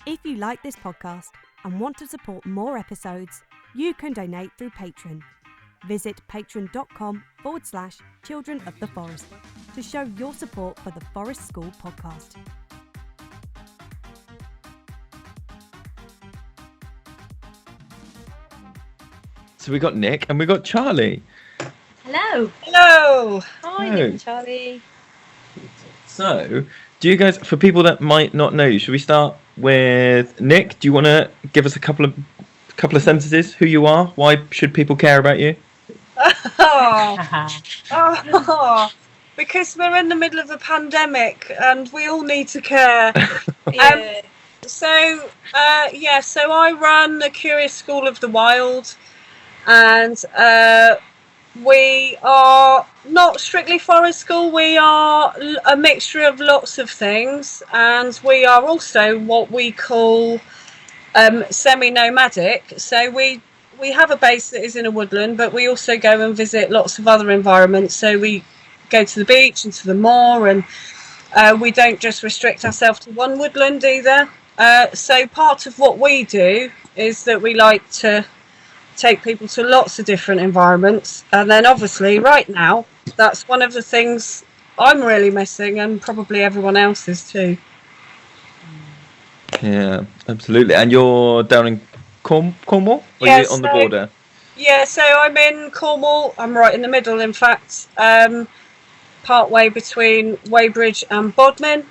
If you like this podcast and want to support more episodes, you can donate through Patreon. Visit patreon.com/Children of the Forest to show your support for the Forest School podcast. So we got Nick and we got Charly. Hello. Hello. Hi, Hello. Nick and Charly. So, do you guys, for people that might not know you, should we start with Nick? Do you want to give us a couple of sentences? Who you are? Why should people care about you? Because we're in the middle of a pandemic and we all need to care. So I run the Curious School of the Wild, and we are not strictly forest school. We are a mixture of lots of things, and we are also what we call semi-nomadic. So we have a base that is in a woodland, but we also go and visit lots of other environments. So we go to the beach and to the moor, and we don't just restrict ourselves to one woodland either. So part of what we do is that we like to take people to lots of different environments, and then obviously right now that's one of the things I'm really missing, and probably everyone else is too. Yeah, absolutely. And you're down in Cornwall? Or Yeah, are you on the border? Yeah, so I'm in Cornwall. I'm right in the middle, in fact, part way between Weybridge and Bodmin,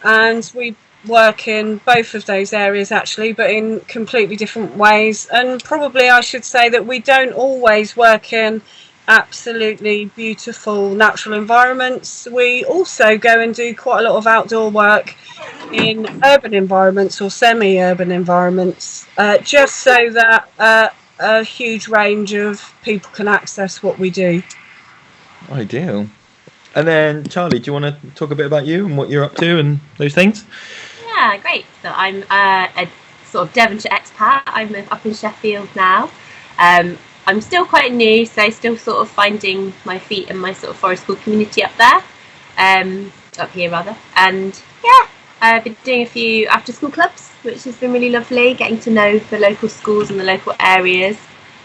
and we work in both of those areas actually, but in completely different ways. And probably I should say that we don't always work in absolutely beautiful natural environments. We also go and do quite a lot of outdoor work in urban environments or semi-urban environments, just so that a huge range of people can access what we do. Ideal. And then Charly, do you want to talk a bit about you and what you're up to and those things? Yeah, great. So I'm a sort of Devonshire expat. I live up in Sheffield now. I'm still quite new, so still sort of finding my feet in my sort of forest school community up there, up here rather. And yeah, I've been doing a few after school clubs, which has been really lovely, getting to know the local schools and the local areas,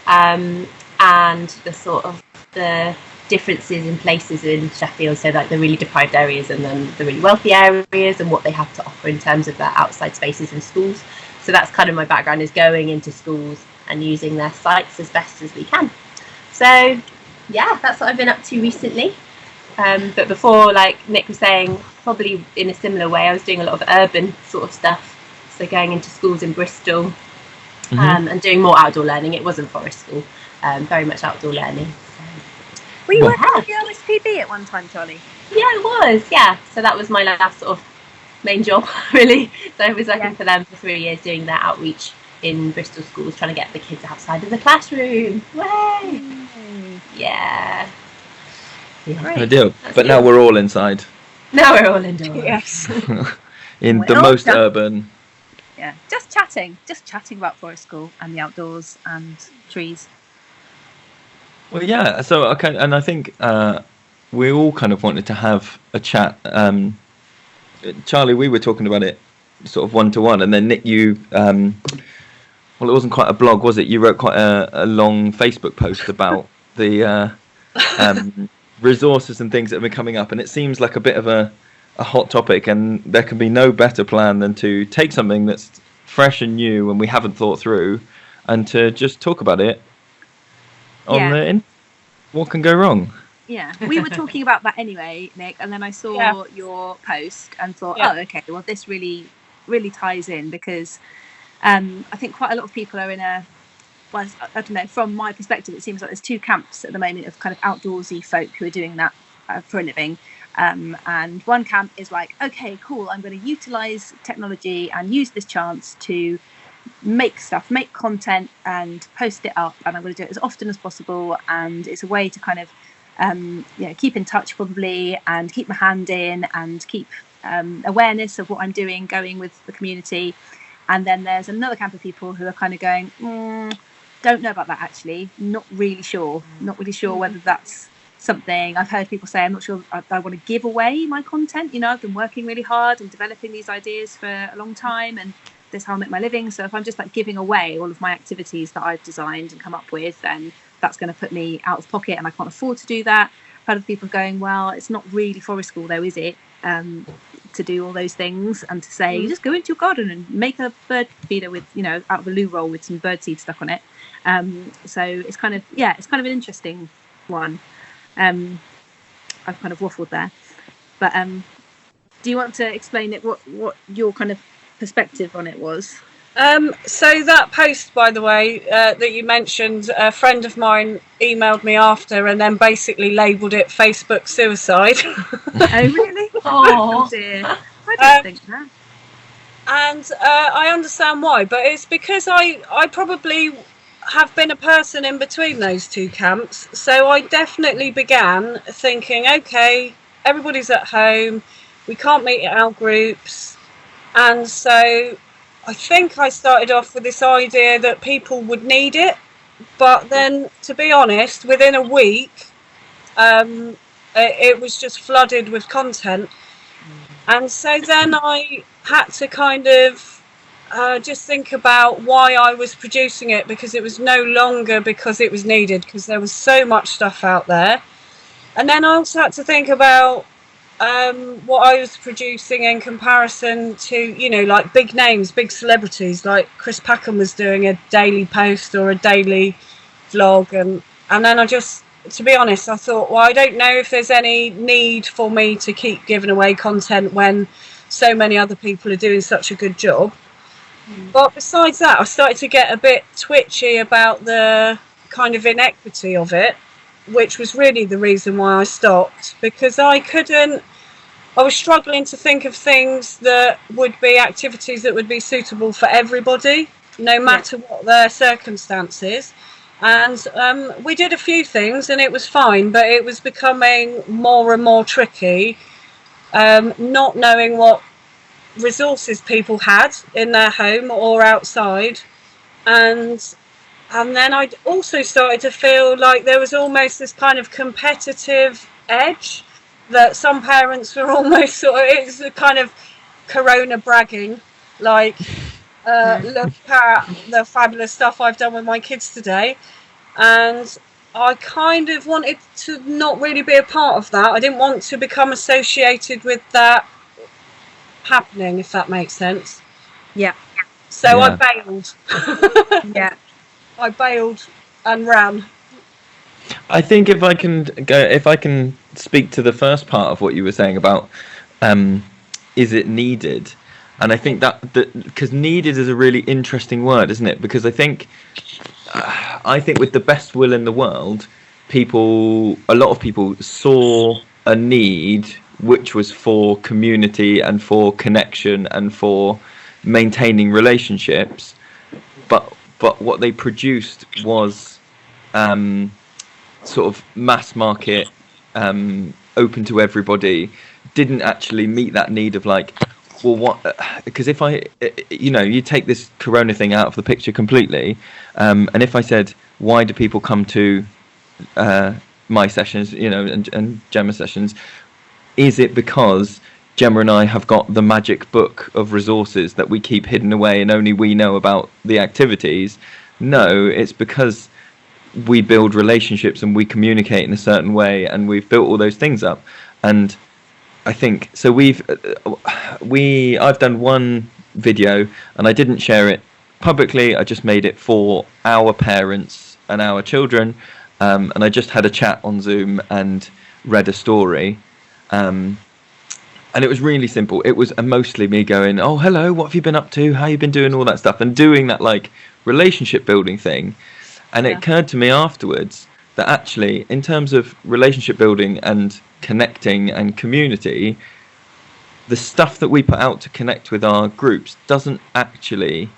and the sort of the differences in places in Sheffield, so like the really deprived areas and then the really wealthy areas, and what they have to offer in terms of their outside spaces in schools. So that's kind of my background, is going into schools and using their sites as best as we can. So yeah, that's what I've been up to recently. But before, like Nick was saying, probably in a similar way, I was doing a lot of urban sort of stuff, so going into schools in Bristol, and doing more outdoor learning. It wasn't forest school, very much outdoor learning. Were you working with the OSPB at one time, Charly? Yeah, it was, yeah. So that was my last sort of main job, really. So I was working for them for 3 years, doing their outreach in Bristol schools, trying to get the kids outside of the classroom. Way! Yeah. Ideal. But now we're all inside. Now we're all indoors. Yes. In the most urban. Yeah, just chatting about forest school and the outdoors and trees. Well, yeah. So okay, and I think we all kind of wanted to have a chat. Charly, we were talking about it sort of one-to-one, and then Nick, you, well, it wasn't quite a blog, was it? You wrote quite a long Facebook post about the resources and things that have been coming up, and it seems like a bit of a hot topic, and there can be no better plan than to take something that's fresh and new and we haven't thought through, and to just talk about it on what can go wrong. Yeah, we were talking about that anyway, Nick, and then I saw your post and thought, oh, okay, well, this really ties in, because I think quite a lot of people are in a, well, I don't know, from my perspective, it seems like there's two camps at the moment of kind of outdoorsy folk who are doing that for a living. And one camp is like, okay, cool, I'm going to utilise technology and use this chance to make content and post it up, and I'm going to do it as often as possible, and it's a way to kind of keep in touch probably, and keep my hand in, and keep awareness of what I'm doing going with the community. And then there's another camp of people who are kind of going, don't know about that actually, not really sure whether that's something. I've heard people say, I'm not sure I want to give away my content, I've been working really hard and developing these ideas for a long time, and this is how I make my living. So if I'm just like giving away all of my activities that I've designed and come up with, then that's going to put me out of pocket, and I can't afford to do that. I've had other people going, well, it's not really forest school though, is it? To do all those things, and to say, you just go into your garden and make a bird feeder with, out of a loo roll with some bird seed stuck on it. So it's kind of an interesting one. I've kind of waffled there, but do you want to explain it, what your kind of perspective on it was? So that post, by the way, that you mentioned, a friend of mine emailed me after and then basically labelled it Facebook suicide. Oh, really? Oh, dear. I don't think that. And I understand why, but it's because I probably have been a person in between those two camps. So I definitely began thinking, okay, everybody's at home, we can't meet at our groups. And so I think I started off with this idea that people would need it. But then, to be honest, within a week, it was just flooded with content. And so then I had to kind of just think about why I was producing it, because it was no longer because it was needed, because there was so much stuff out there. And then I also had to think about what I was producing in comparison to, like big names, big celebrities, like Chris Packham was doing a daily post or a daily vlog. And then I just, to be honest, I thought, well, I don't know if there's any need for me to keep giving away content when so many other people are doing such a good job. But besides that, I started to get a bit twitchy about the kind of inequity of it, which was really the reason why I stopped, because I was struggling to think of things that would be activities that would be suitable for everybody, no matter what their circumstances. And we did a few things and it was fine, but it was becoming more and more tricky, not knowing what resources people had in their home or outside. And then I also started to feel like there was almost this kind of competitive edge that some parents were almost it's a kind of corona bragging, like look at the fabulous stuff I've done with my kids today. And I kind of wanted to not really be a part of that. I didn't want to become associated with that happening, if that makes sense. Yeah. So I bailed. Yeah. I bailed and ran. I think if I can speak to the first part of what you were saying about is it needed, and I think that because needed is a really interesting word, isn't it? Because I think with the best will in the world, a lot of people saw a need which was for community and for connection and for maintaining relationships, but what they produced was sort of mass market, open to everybody, didn't actually meet that need of like, well, what? Because if you take this corona thing out of the picture completely, and if I said, why do people come to my sessions, and Gemma sessions? Is it because Gemma and I have got the magic book of resources that we keep hidden away and only we know about the activities? No, it's because we build relationships and we communicate in a certain way, and we've built all those things up. And I think so. I've done one video and I didn't share it publicly. I just made it for our parents and our children, and I just had a chat on Zoom and read a story. And it was really simple. It was mostly me going, oh, hello, what have you been up to? How you been doing? All that stuff, and doing that like relationship building thing. And it occurred to me afterwards that actually, in terms of relationship building and connecting and community, the stuff that we put out to connect with our groups doesn't actually,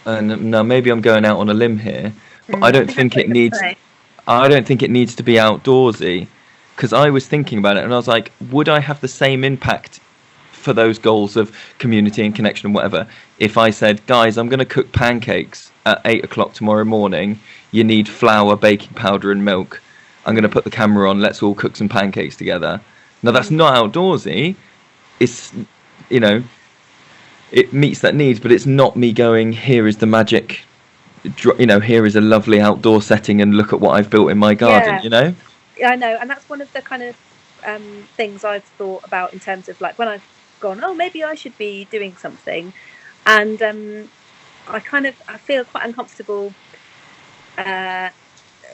and now maybe I'm going out on a limb here, but I don't think it needs to be outdoorsy. Because I was thinking about it and I was like, would I have the same impact for those goals of community and connection and whatever if I said, guys, I'm going to cook pancakes at 8 o'clock tomorrow morning. You need flour, baking powder and milk. I'm going to put the camera on. Let's all cook some pancakes together. Now, that's not outdoorsy. It's, it meets that need, but it's not me going, here is the magic, here is a lovely outdoor setting and look at what I've built in my garden, Yeah, I know, and that's one of the kind of things I've thought about in terms of like when I've gone, oh, maybe I should be doing something, and I feel quite uncomfortable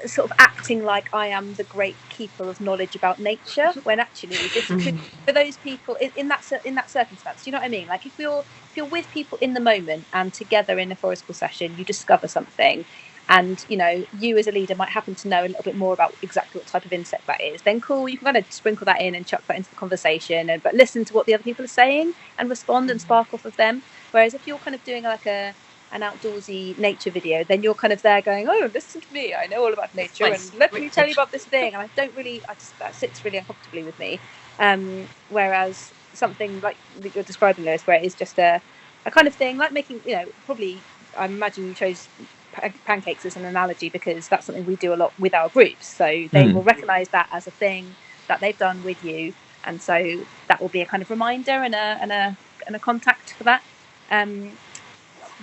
sort of acting like I am the great keeper of knowledge about nature, when actually this could, for those people in that circumstance, do you know what I mean? Like if you're with people in the moment and together in a forest school session, you discover something, and you as a leader might happen to know a little bit more about exactly what type of insect that is, then cool, you can kind of sprinkle that in and chuck that into the conversation, but listen to what the other people are saying and respond and spark off of them. Whereas if you're kind of doing like an outdoorsy nature video, then you're kind of there going, oh, listen to me, I know all about nature, and let me tell you about this thing, and that sits really uncomfortably with me. Whereas something like that you're describing, Lewis, where it is just a kind of thing like making, probably, I imagine you chose pancakes as an analogy because that's something we do a lot with our groups, so they will recognise that as a thing that they've done with you, and so that will be a kind of reminder and a contact for that.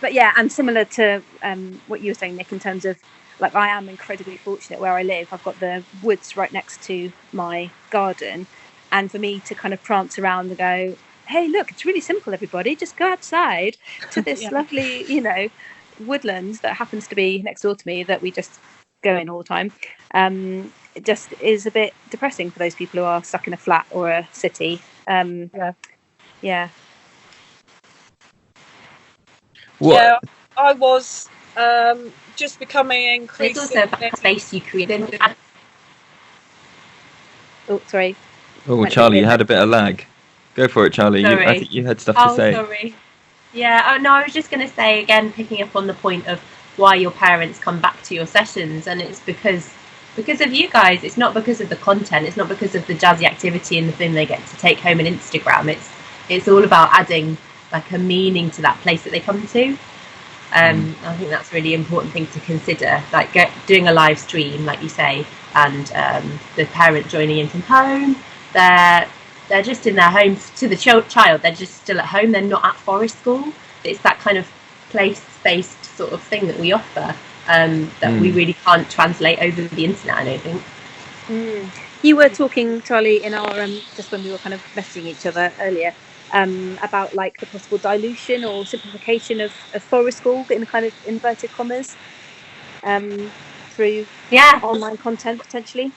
But yeah, and similar to what you were saying, Nick, in terms of like, I am incredibly fortunate where I live. I've got the woods right next to my garden, and for me to kind of prance around and go, hey, look, it's really simple, everybody, just go outside to this lovely, woodland that happens to be next door to me that we just go in all the time. It just is a bit depressing for those people who are stuck in a flat or a city. Yeah. What? Yeah, I was just becoming increasingly... It's also about space you create. Oh, sorry. Oh, Charlie, you had a bit of lag. Go for it, Charlie. I think you had stuff to say. Oh, sorry. Yeah, no, I was just going to say, again, picking up on the point of why your parents come back to your sessions, and it's because of you guys. It's not because of the content. It's not because of the jazzy activity and the thing they get to take home on Instagram. It's all about adding like a meaning to that place that they come to. I think that's a really important thing to consider, like doing a live stream, like you say, and the parent joining in from home. They're just in their homes. To the child, they're just still at home. They're not at forest school. It's that kind of place-based sort of thing that we offer that we really can't translate over the internet, I don't think. You were talking, Charlie, in our just when we were kind of messaging each other earlier, about like the possible dilution or simplification of forest school in kind of inverted commas through online content potentially.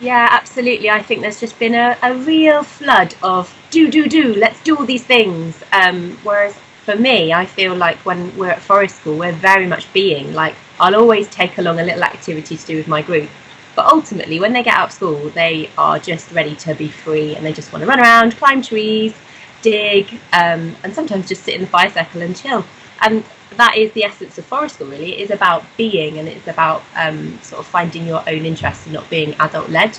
Yeah, absolutely. I think there's just been a real flood of do, let's do all these things. Whereas for me, I feel like when we're at forest school, we're very much being like, I'll always take along a little activity to do with my group. But ultimately, when they get out of school, they are just ready to be free, and they just want to run around, climb trees, dig, and sometimes just sit in the fire circle and chill. And that is the essence of forest school, really. It is about being, and it's about sort of finding your own interests and not being adult-led.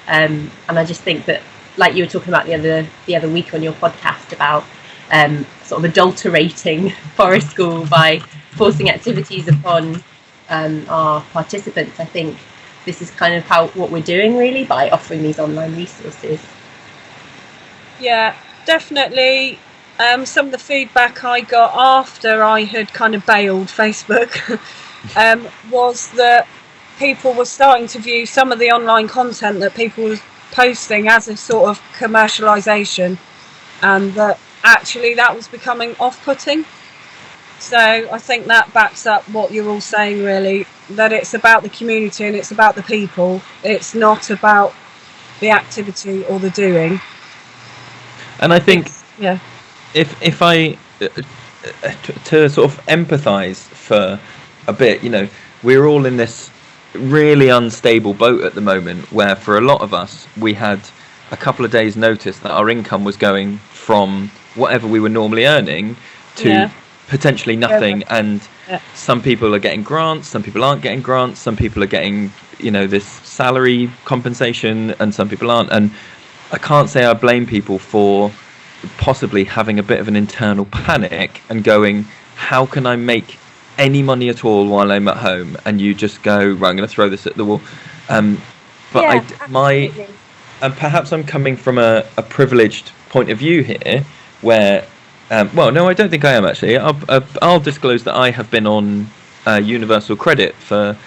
And I just think that, like you were talking about the other week on your podcast about sort of adulterating forest school by forcing activities upon our participants, I think this is kind of what we're doing, really, by offering these online resources. Yeah, definitely. Some of the feedback I got after I had kind of bailed Facebook was that people were starting to view some of the online content that people were posting as a sort of commercialisation, and that actually that was becoming off-putting. So I think that backs up what you're all saying, really, that it's about the community and it's about the people. It's not about the activity or the doing. And I think if I to sort of empathise for a bit, we're all in this really unstable boat at the moment, where for a lot of us we had a couple of days' notice that our income was going from whatever we were normally earning to potentially nothing, and some people are getting grants, some people aren't getting grants, some people are getting this salary compensation, and some people aren't. And I can't say I blame people for possibly having a bit of an internal panic and going, how can I make any money at all while I'm at home? And you just go, right, I'm going to throw this at the wall. And perhaps I'm coming from a privileged point of view here, where Well, no, I don't think I am actually. I'll disclose that I have been on universal credit for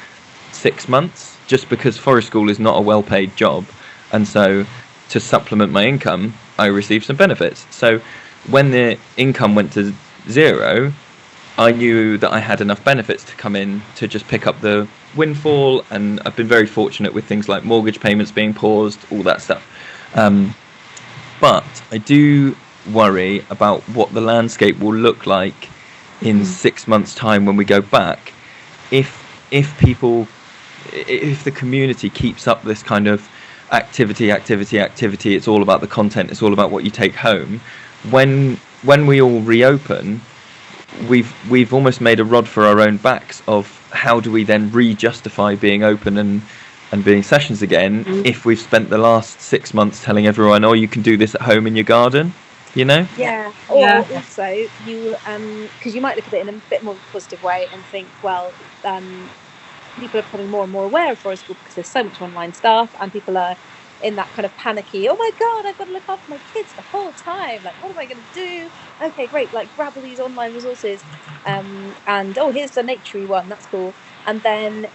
6 months, just because forest school is not a well-paid job, and so to supplement my income, I received some benefits. So when the income went to zero, I knew that I had enough benefits to come in to just pick up the windfall, and I've been very fortunate with things like mortgage payments being paused, all that stuff. But I do worry about what the landscape will look like in 6 months' time when we go back. If the community keeps up this kind of activity, it's all about the content, it's all about what you take home. When we all reopen, we've almost made a rod for our own backs of how do we then re-justify being open and being sessions again if we've spent the last 6 months telling everyone, oh, you can do this at home in your garden, you know? Yeah. Or also you because you might look at it in a bit more positive way and think, well, people are becoming more and more aware of forest school because there's so much online stuff, and people are in that kind of panicky, oh my god, I've got to look after my kids the whole time, like what am I going to do? Okay, great, like grab all these online resources, and oh, here's the naturey one, that's cool. And then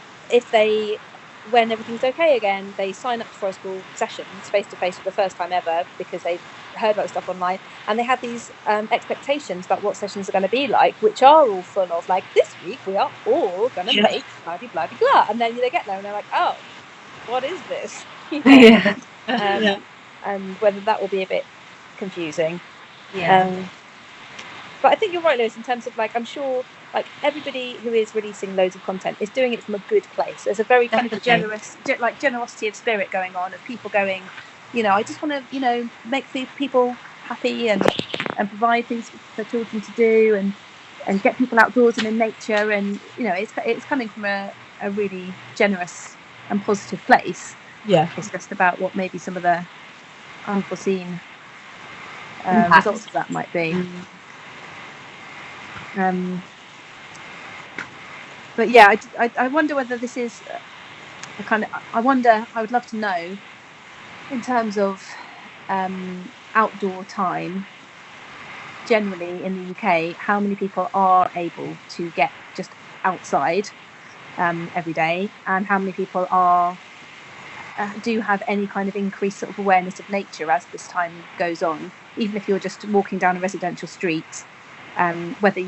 when everything's okay again, they sign up for forest school sessions face to face for the first time ever because they've heard about stuff online, and they have these expectations about what sessions are going to be like, which are all full of like, this week we are all going to make blah blah blah blah, and then they get there and they're like, oh, what is this? And whether that will be a bit confusing. But I think you're right, Lewis, in terms of like, I'm sure like everybody who is releasing loads of content is doing it from a good place. There's a very kind of generosity of spirit going on, of people going, you know, I just want to, you know, make people happy and provide things for children to do and get people outdoors and in nature, and you know, it's coming from a really generous and positive place. Yeah, it's just about what maybe some of the unforeseen results of that might be. But yeah, I wonder whether this is a kind of. I would love to know, in terms of outdoor time, generally in the UK, how many people are able to get just outside every day, and how many people do have any kind of increased sort of awareness of nature as this time goes on, even if you're just walking down a residential street, whether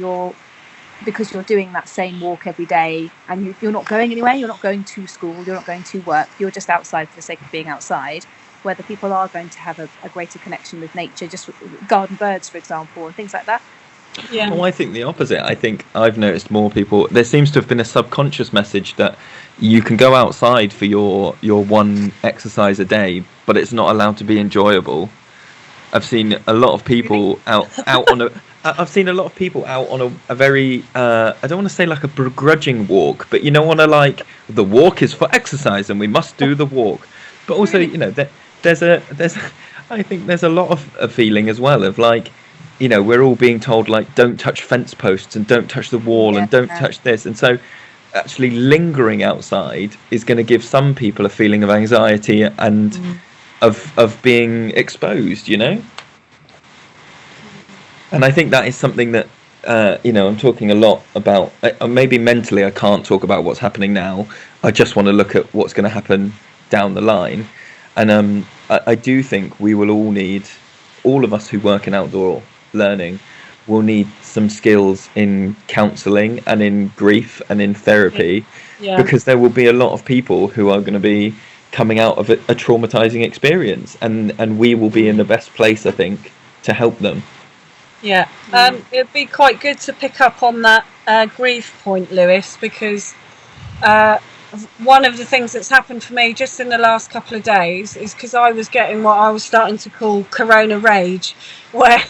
because you're doing that same walk every day and you're not going anywhere, you're not going to school, you're not going to work, you're just outside for the sake of being outside, whether people are going to have a greater connection with nature, just garden birds, for example, and things like that. Yeah. Well, I think the opposite. I think I've noticed more people. There seems to have been a subconscious message that you can go outside for your one exercise a day, but it's not allowed to be enjoyable. I've seen a lot of people out on a. I've seen a lot of people out on a very. I don't want to say like a begrudging walk, but you know, on a like the walk is for exercise and we must do the walk. But also, you know, there's I think there's a lot of a feeling as well of like, you know, we're all being told like, don't touch fence posts and don't touch the wall and don't touch this, and so actually lingering outside is going to give some people a feeling of anxiety and of being exposed, you know. And I think that is something that you know, I'm talking a lot about. Maybe mentally I can't talk about what's happening now. I just want to look at what's going to happen down the line. And I do think we will all need, all of us who work in outdoor learning will need some skills in counselling and in grief and in therapy, because there will be a lot of people who are going to be coming out of a traumatizing experience, and we will be in the best place, I think, to help them. Yeah, it'd be quite good to pick up on that grief point, Lewis, because one of the things that's happened for me just in the last couple of days is because I was getting what I was starting to call corona rage, where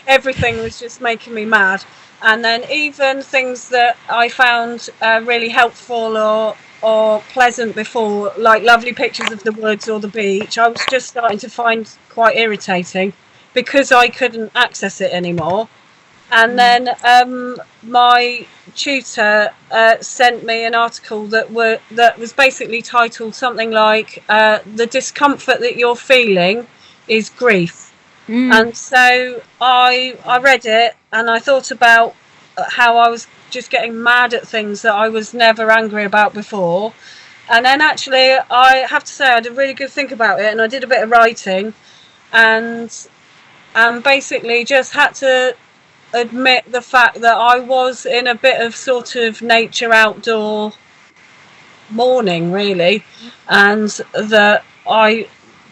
everything was just making me mad. And then even things that I found really helpful or pleasant before, like lovely pictures of the woods or the beach, I was just starting to find quite irritating because I couldn't access it anymore. And then my tutor sent me an article that was basically titled something like "The discomfort that you're feeling is grief," And so I read it, and I thought about how I was just getting mad at things that I was never angry about before. And then actually, I have to say, I did a really good think about it, and I did a bit of writing, and basically just had to admit the fact that I was in a bit of sort of nature outdoor mourning, really, and that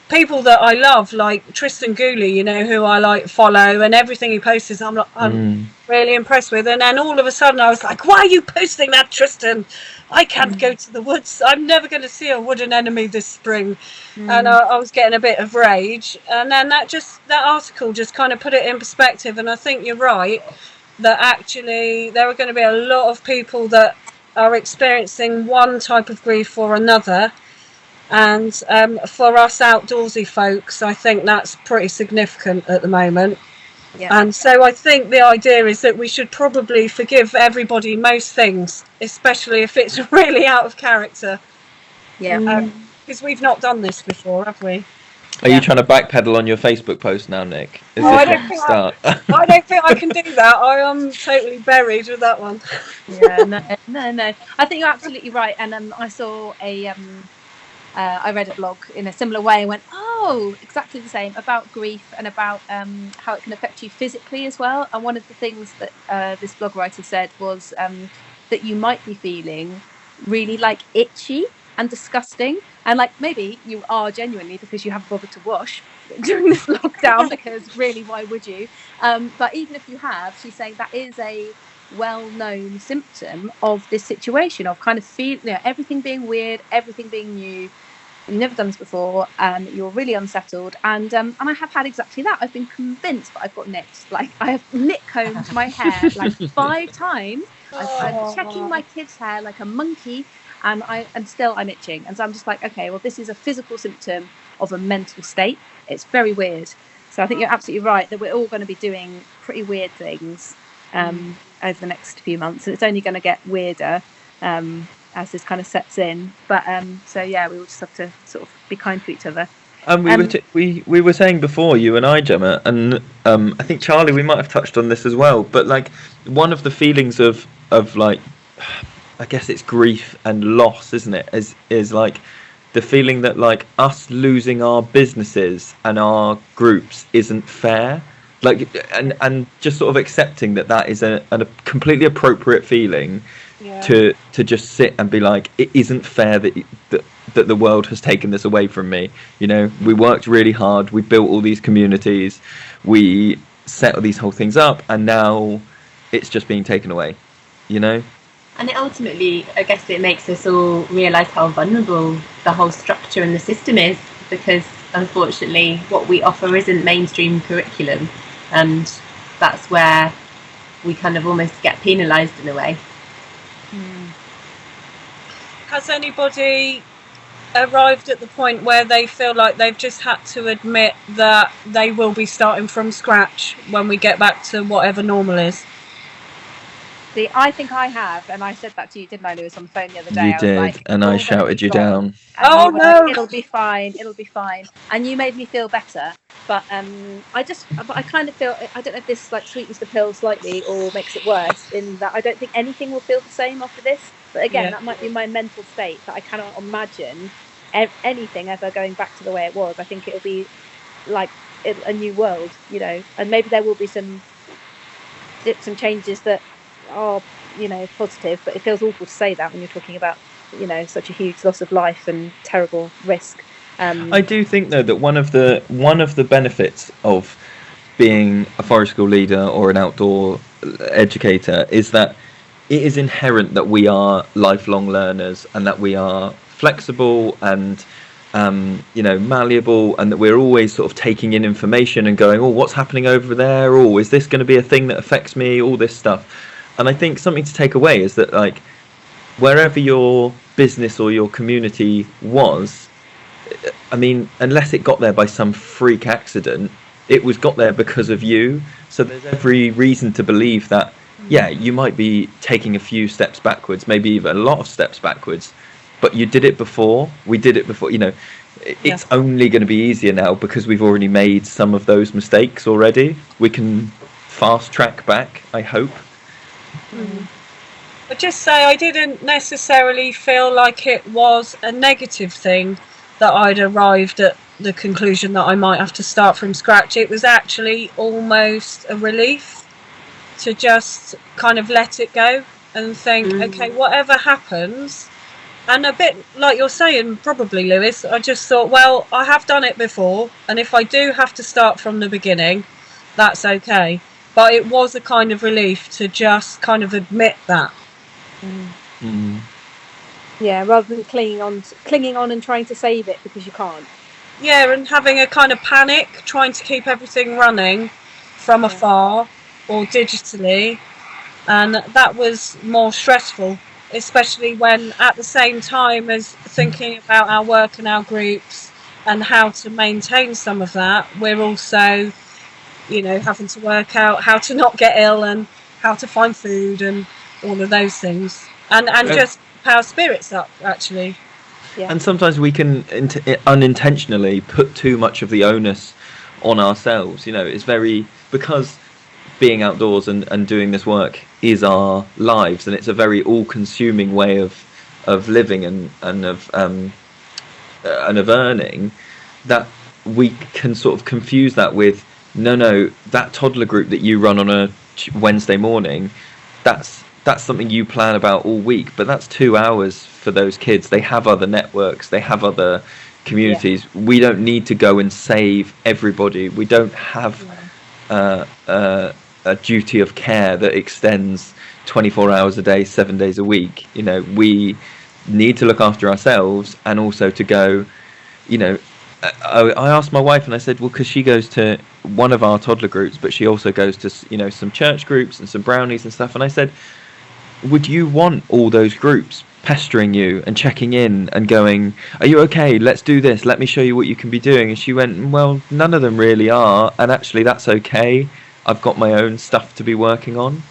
people that I love, like Tristan Gooley, you know, who I like follow, and everything he posts, I'm really impressed with. And then all of a sudden I was like, why are you posting that, Tristan? I can't go to the woods. I'm never going to see a wooden enemy this spring. And I was getting a bit of rage. And then that article just kind of put it in perspective. And I think you're right, that actually there are going to be a lot of people that are experiencing one type of grief or another. And for us outdoorsy folks, I think that's pretty significant at the moment. Yeah. And so I think the idea is that we should probably forgive everybody most things, especially if it's really out of character. Yeah. Because we've not done this before, have we? Are you trying to backpedal on your Facebook post now, Nick? I don't think I can do that. I am totally buried with that one. Yeah, no. I think you're absolutely right. And I saw I read a blog in a similar way and went, oh, exactly the same, about grief and about how it can affect you physically as well. And one of the things that this blog writer said was that you might be feeling really like itchy and disgusting. And like maybe you are genuinely because you haven't bothered to wash during this lockdown, because really, why would you? But even if you have, she's saying that is a well-known symptom of this situation, of kind of everything being weird, everything being new. You've never done this before, and you're really unsettled. And I have had exactly that. I've been convinced that I've got nicks. Like, I have nick combed my hair like 5 times. I'm checking my kids' hair like a monkey, and still I'm itching. And so I'm just like, okay, well, this is a physical symptom of a mental state. It's very weird. So I think you're absolutely right that we're all going to be doing pretty weird things over the next few months, and it's only going to get weirder as this kind of sets in. But so yeah, we will just have to sort of be kind to each other. And we were saying before, you and I, Gemma, and I think Charly, we might have touched on this as well. But like one of the feelings of like, I guess it's grief and loss, isn't it? Is like the feeling that like us losing our businesses and our groups isn't fair. Like, and just sort of accepting that is a completely appropriate feeling to just sit and be like, it isn't fair that the world has taken this away from me. You know, we worked really hard, we built all these communities, we set all these whole things up, and now it's just being taken away, you know? And it ultimately, I guess it makes us all realise how vulnerable the whole structure and the system is, because unfortunately what we offer isn't mainstream curriculum. And that's where we kind of almost get penalised in a way. Has anybody arrived at the point where they feel like they've just had to admit that they will be starting from scratch when we get back to whatever normal is? See, I think I have, and I said that to you, didn't I, Lewis, on the phone the other day? You did, like, and I shouted you down. Oh, no! Like, it'll be fine. And you made me feel better. But I kind of feel, I don't know if this like sweetens the pill slightly or makes it worse, in that I don't think anything will feel the same after this. But again, that might be my mental state, that I cannot imagine anything ever going back to the way it was. I think it'll be like a new world, you know, and maybe there will be some dips and changes that are, you know, positive, but it feels awful to say that when you're talking about, you know, such a huge loss of life and terrible risk. I do think though that one of the benefits of being a forest school leader or an outdoor educator is that it is inherent that we are lifelong learners, and that we are flexible and you know, malleable, and that we're always sort of taking in information and going, oh, what's happening over there, oh, is this going to be a thing that affects me, all this stuff. And I think something to take away is that, like, wherever your business or your community was, I mean, unless it got there by some freak accident, it was got there because of you. So there's every reason to believe that, yeah, you might be taking a few steps backwards, maybe even a lot of steps baps, but you did it before. We did it before. You know, it's only going to be easier now because we've already made some of those mistakes already. We can fast track back, I hope. I'd just say I didn't necessarily feel like it was a negative thing that I'd arrived at the conclusion that I might have to start from scratch. It was actually almost a relief to just kind of let it go and think, okay, whatever happens. And a bit like you're saying, probably, Lewis, I just thought, well, I have done it before, and if I do have to start from the beginning, that's okay. But it was a kind of relief to just kind of admit that. Yeah, rather than clinging on and trying to save it because you can't. Yeah, and having a kind of panic, trying to keep everything running from afar or digitally, and that was more stressful, especially when at the same time as thinking about our work and our groups and how to maintain some of that, we're also, you know, having to work out how to not get ill and how to find food and all of those things, and just keep our spirits up, actually. And sometimes we can unintentionally put too much of the onus on ourselves. You know, it's because being outdoors and doing this work is our lives, and it's a very all-consuming way of living and of earning, that we can sort of confuse that with no, that toddler group that you run on a Wednesday morning, that's something you plan about all week, but that's 2 hours for those kids. They have other networks, they have other communities. We don't need to go and save everybody. We don't have a duty of care that extends 24 hours a day, 7 days a week. You know, we need to look after ourselves, and also to go, you know, I asked my wife, and I said, well, because she goes to one of our toddler groups, but she also goes to, you know, some church groups and some brownies and stuff, and I said, would you want all those groups pestering you and checking in and going, are you okay, let's do this, let me show you what you can be doing? And she went, well, none of them really are, and actually that's okay. I've got my own stuff to be working on,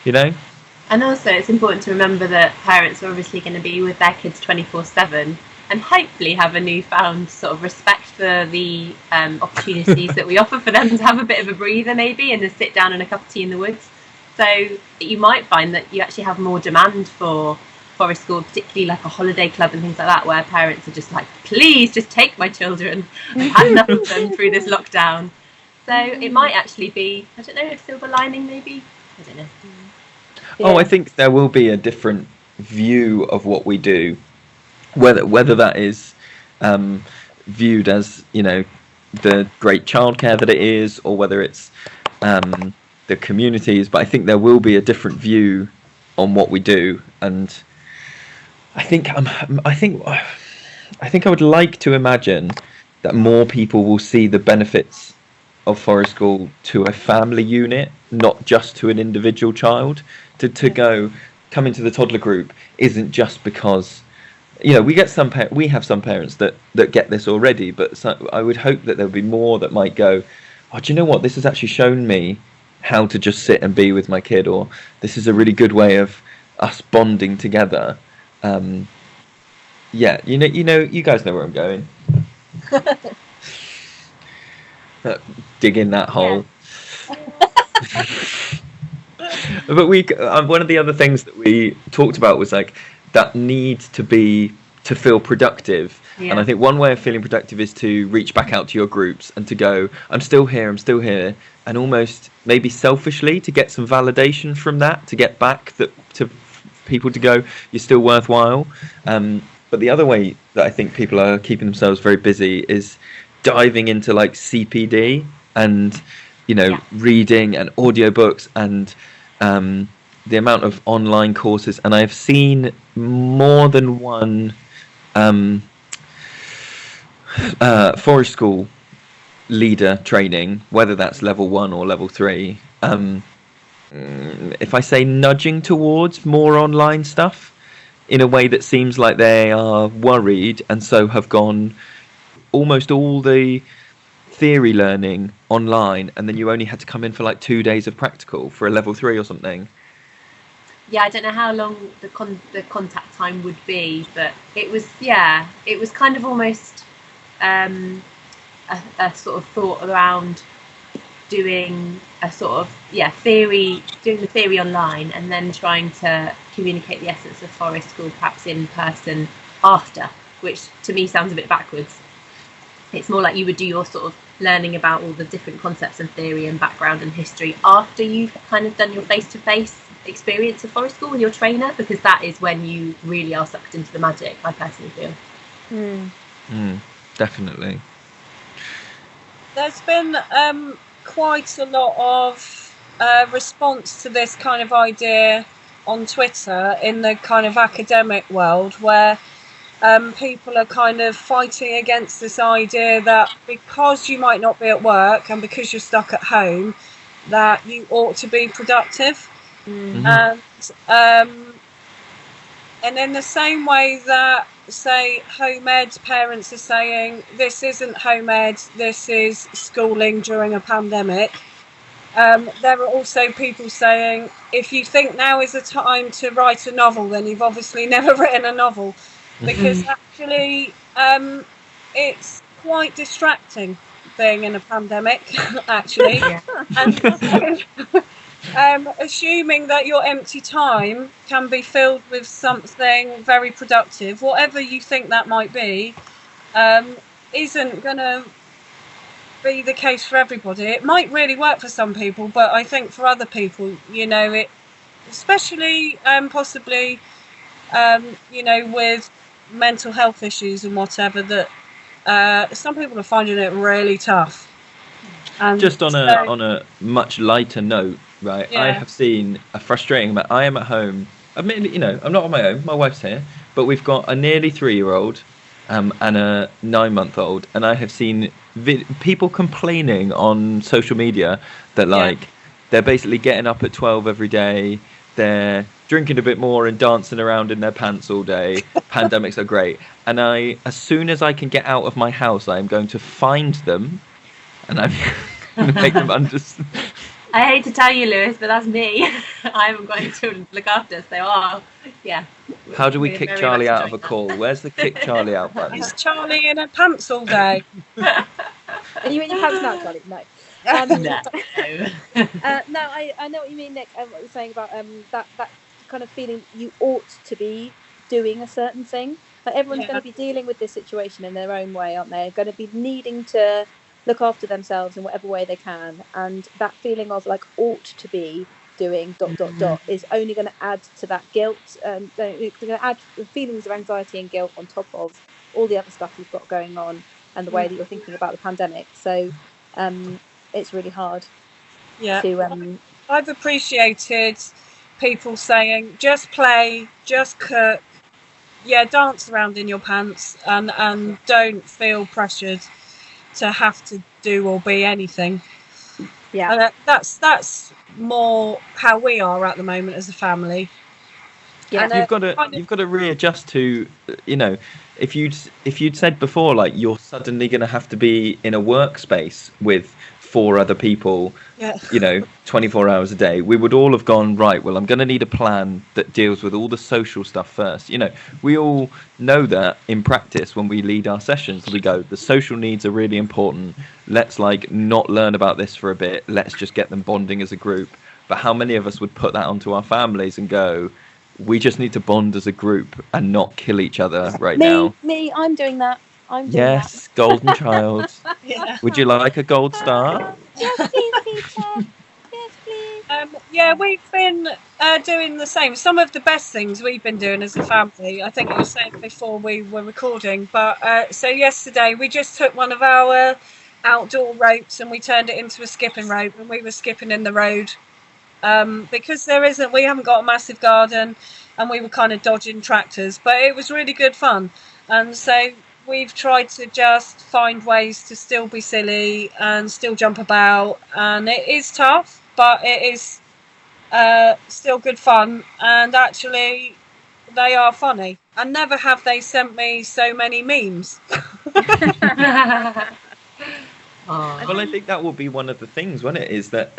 you know. And also it's important to remember that parents are obviously going to be with their kids 24/7, and hopefully have a newfound sort of respect for the opportunities that we offer for them to have a bit of a breather maybe, and to sit down and a cup of tea in the woods. So you might find that you actually have more demand for forest school, particularly like a holiday club and things like that, where parents are just like, please just take my children, I've had enough of them through this lockdown. So it might actually be, I don't know, a silver lining maybe, I don't know. I think there will be a different view of what we do, whether that is viewed as, you know, the great childcare that it is, or whether it's the communities. But I think there will be a different view on what we do, and I think I would like to imagine that more people will see the benefits of forest school to a family unit, not just to an individual child. To come into the toddler group isn't just because, you know, we have some parents that get this already, but I would hope that there'll be more that might go, oh, do you know what, this has actually shown me how to just sit and be with my kid, or this is a really good way of us bonding together. You guys know where I'm going. Dig in that hole. But one of the other things that we talked about was like that need to feel productive. And I think one way of feeling productive is to reach back out to your groups and to go, I'm still here, and almost maybe selfishly to get some validation from that, to get back to people to go, you're still worthwhile. But the other way that I think people are keeping themselves very busy is diving into like CPD and, you know, reading and audiobooks and the amount of online courses. And I've seen more than one forest school leader training, whether that's level 1 or level 3, if I say nudging towards more online stuff in a way that seems like they are worried, and so have gone almost all the theory learning online, and then you only had to come in for like 2 days of practical for a level 3 or something. Yeah, I don't know how long the contact time would be, but it was kind of almost a sort of thought around doing a sort of doing the theory online and then trying to communicate the essence of forest school perhaps in person after, which to me sounds a bit backwards. It's more like you would do your sort of learning about all the different concepts and theory and background and history after you've kind of done your face-to-face experience of forest school with your trainer, because that is when you really are sucked into the magic, I personally feel. Definitely. There's been quite a lot of response to this kind of idea on Twitter in the kind of academic world, where people are kind of fighting against this idea that because you might not be at work and because you're stuck at home, that you ought to be productive. And in the same way that, say, home ed parents are saying this isn't home ed, this is schooling during a pandemic, there are also people saying if you think now is the time to write a novel, then you've obviously never written a novel, because actually it's quite distracting being in a pandemic, actually. And assuming that your empty time can be filled with something very productive, whatever you think that might be, isn't going to be the case for everybody. It might really work for some people, but I think for other people, you know, it, especially possibly, you know, with mental health issues and whatever, that some people are finding it really tough. And just on a much lighter note, right? I have seen a frustrating amount. I am at home. Admittedly, you know, I'm not on my own. My wife's here, but we've got a nearly 3-year-old and a 9-month-old, and I have seen people complaining on social media that like they're basically getting up at 12 every day. They're drinking a bit more and dancing around in their pants all day. Pandemics are great, and as soon as I can get out of my house, I am going to find them, and I'm going to make them understand. I hate to tell you, Lewis, but that's me. I haven't got any children to look after, so How do we kick Charlie out of a call? Where's the kick Charlie out button? Is Charlie in her pants all day? Are you in your pants now, Charlie? No. No, I know what you mean, Nick. What you're saying about that kind of feeling you ought to be doing a certain thing. Like everyone's going to be dealing with this situation in their own way, aren't they? Going to be needing to look after themselves in whatever way they can, and that feeling of like ought to be doing ... is only going to add to that guilt. It's going to add feelings of anxiety and guilt on top of all the other stuff you've got going on and the way that you're thinking about the pandemic. So it's really hard. I've appreciated people saying just play, just cook, dance around in your pants, and don't feel pressured to have to do or be anything. And that's more how we are at the moment as a family. And you've got to readjust to, you know, if you'd said before, like, you're suddenly going to have to be in a workspace with 4 other people, you know, 24 hours a day, we would all have gone, right, well, I'm going to need a plan that deals with all the social stuff first. You know, we all know that in practice when we lead our sessions, we go, the social needs are really important. Let's like not learn about this for a bit. Let's just get them bonding as a group. But how many of us would put that onto our families and go, we just need to bond as a group and not kill each other now? I'm doing that. Yes, golden child. Would you like a gold star? Yes, please, teacher. Yes, please. We've been doing the same. Some of the best things we've been doing as a family, I think I was saying before we were recording, but so yesterday we just took one of our outdoor ropes and we turned it into a skipping rope, and we were skipping in the road because we haven't got a massive garden, and we were kind of dodging tractors, but it was really good fun. And so we've tried to just find ways to still be silly and still jump about, and it is tough, but it is still good fun, and actually they are funny, and never have they sent me so many memes. Well, I think that will be one of the things, won't it, is that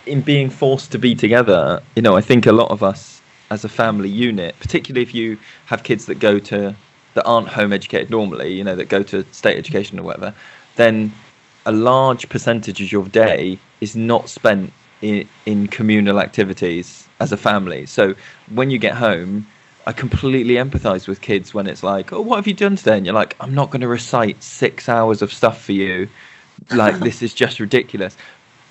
in being forced to be together, you know, I think a lot of us as a family unit, particularly if you have kids that go to that aren't home educated normally, you know, that go to state education or whatever, then a large percentage of your day is not spent in communal activities as a family. So when you get home, I completely empathize with kids when it's like, oh, what have you done today? And you're like, I'm not going to recite 6 hours of stuff for you. Like, this is just ridiculous.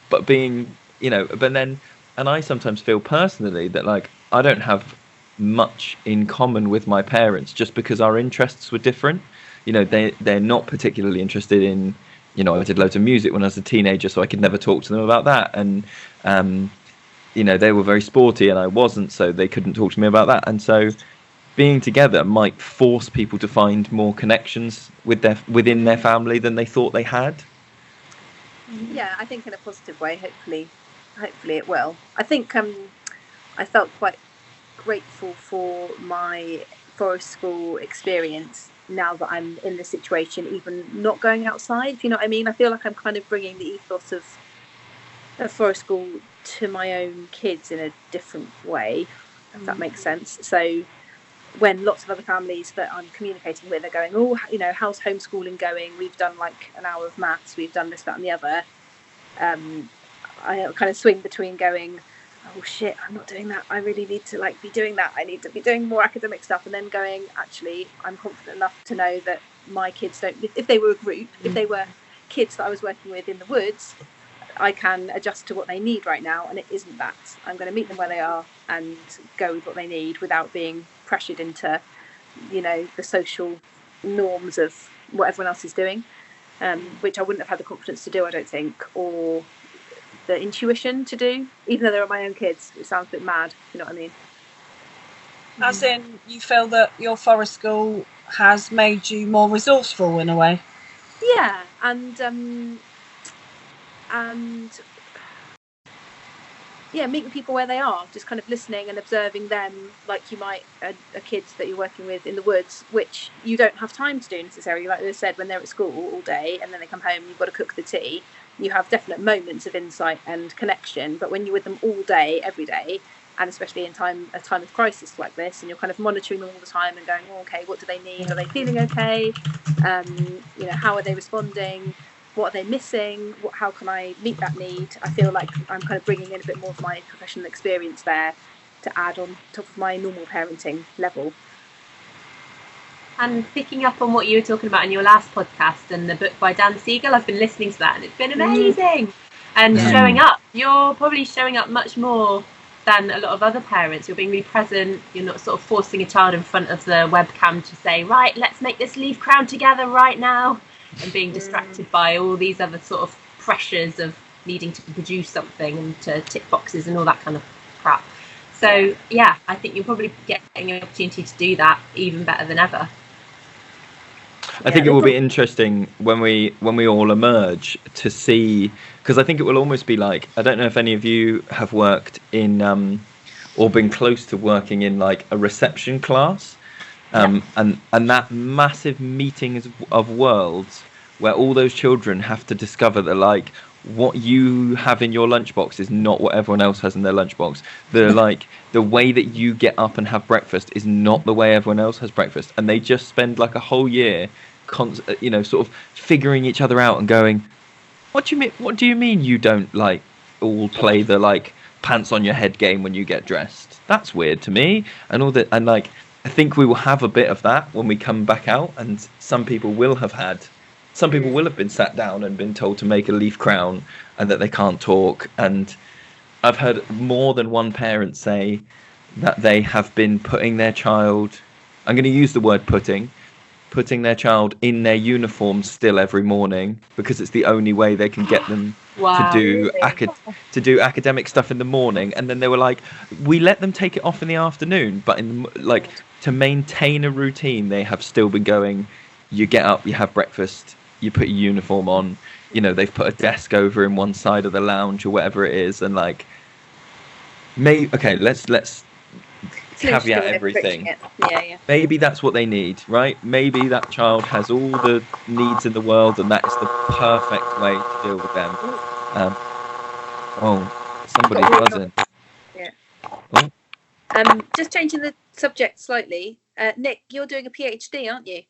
But being, you know, but then, and I sometimes feel personally that, like, I don't have much in common with my parents just because our interests were different. You know, they're not particularly interested in, you know, I did loads of music when I was a teenager, so I could never talk to them about that. And, you know, they were very sporty and I wasn't, so they couldn't talk to me about that. And so being together might force people to find more connections within their family than they thought they had. Yeah, I think in a positive way. Hopefully it will. I think I felt quite grateful for my forest school experience now that I'm in this situation, even not going outside, if you know what I mean. I feel like I'm kind of bringing the ethos of forest school to my own kids in a different way, if that makes sense. So when lots of other families that I'm communicating with are going, oh, you know, how's homeschooling going? We've done like an hour of maths, we've done this, that and the other. I kind of swing between going, oh shit, I'm not doing that. I really need to like be doing that. I need to be doing more academic stuff. And then going, actually, I'm confident enough to know that my kids don't, if they were a group, if they were kids that I was working with in the woods, I can adjust to what they need right now. And it isn't that. I'm going to meet them where they are and go with what they need without being pressured into, you know, the social norms of what everyone else is doing, which I wouldn't have had the confidence to do, I don't think, or the intuition to do, even though they're my own kids. It sounds a bit mad, if you know what I mean. As in, you feel that your forest school has made you more resourceful in a way? Yeah, and yeah, meeting people where they are, just kind of listening and observing them like you might a kids that you're working with in the woods, which you don't have time to do necessarily. Like they said, when they're at school all day and then they come home, you've got to cook the tea. You have definite moments of insight and connection, but when you're with them all day, every day, and especially in a time of crisis like this, and you're kind of monitoring them all the time and going, oh, okay, what do they need? Are they feeling okay? You know, how are they responding? What are they missing? How can I meet that need? I feel like I'm kind of bringing in a bit more of my professional experience there to add on top of my normal parenting level. And picking up on what you were talking about in your last podcast and the book by Dan Siegel, I've been listening to that and it's been amazing. And showing up, you're probably showing up much more than a lot of other parents. You're being really present. You're not sort of forcing a child in front of the webcam to say, right, let's make this leaf crown together right now, and being distracted by all these other sort of pressures of needing to produce something and to tick boxes and all that kind of crap. So yeah, I think you're probably getting an opportunity to do that even better than ever. I think it will be interesting when we all emerge to see, because I think it will almost be like, I don't know if any of you have worked in or been close to working in like a reception class, and that massive meeting of worlds where all those children have to discover that like what you have in your lunchbox is not what everyone else has in their lunchbox. The way that you get up and have breakfast is not the way everyone else has breakfast, and they just spend like a whole year you know, sort of figuring each other out and going, what do you mean you don't like all play the like pants on your head game when you get dressed? That's weird to me. And all that, and like I think we will have a bit of that when we come back out, and some people will have been sat down and been told to make a leaf crown and that they can't talk. And I've heard more than one parent say that they have been putting their child, I'm going to use the word putting their child in their uniform still every morning because it's the only way they can get them to do academic stuff in the morning. And then they were like, we let them take it off in the afternoon, but to maintain a routine, they have still been going, you get up, you have breakfast, you put your uniform on, you know, they've put a desk over in one side of the lounge or whatever it is, and like let's caveat everything. Maybe that's what they need, right? Maybe that child has all the needs in the world and that is the perfect way to deal with them. Somebody's buzzing. Just changing the subject slightly, Nick, you're doing a PhD, aren't you?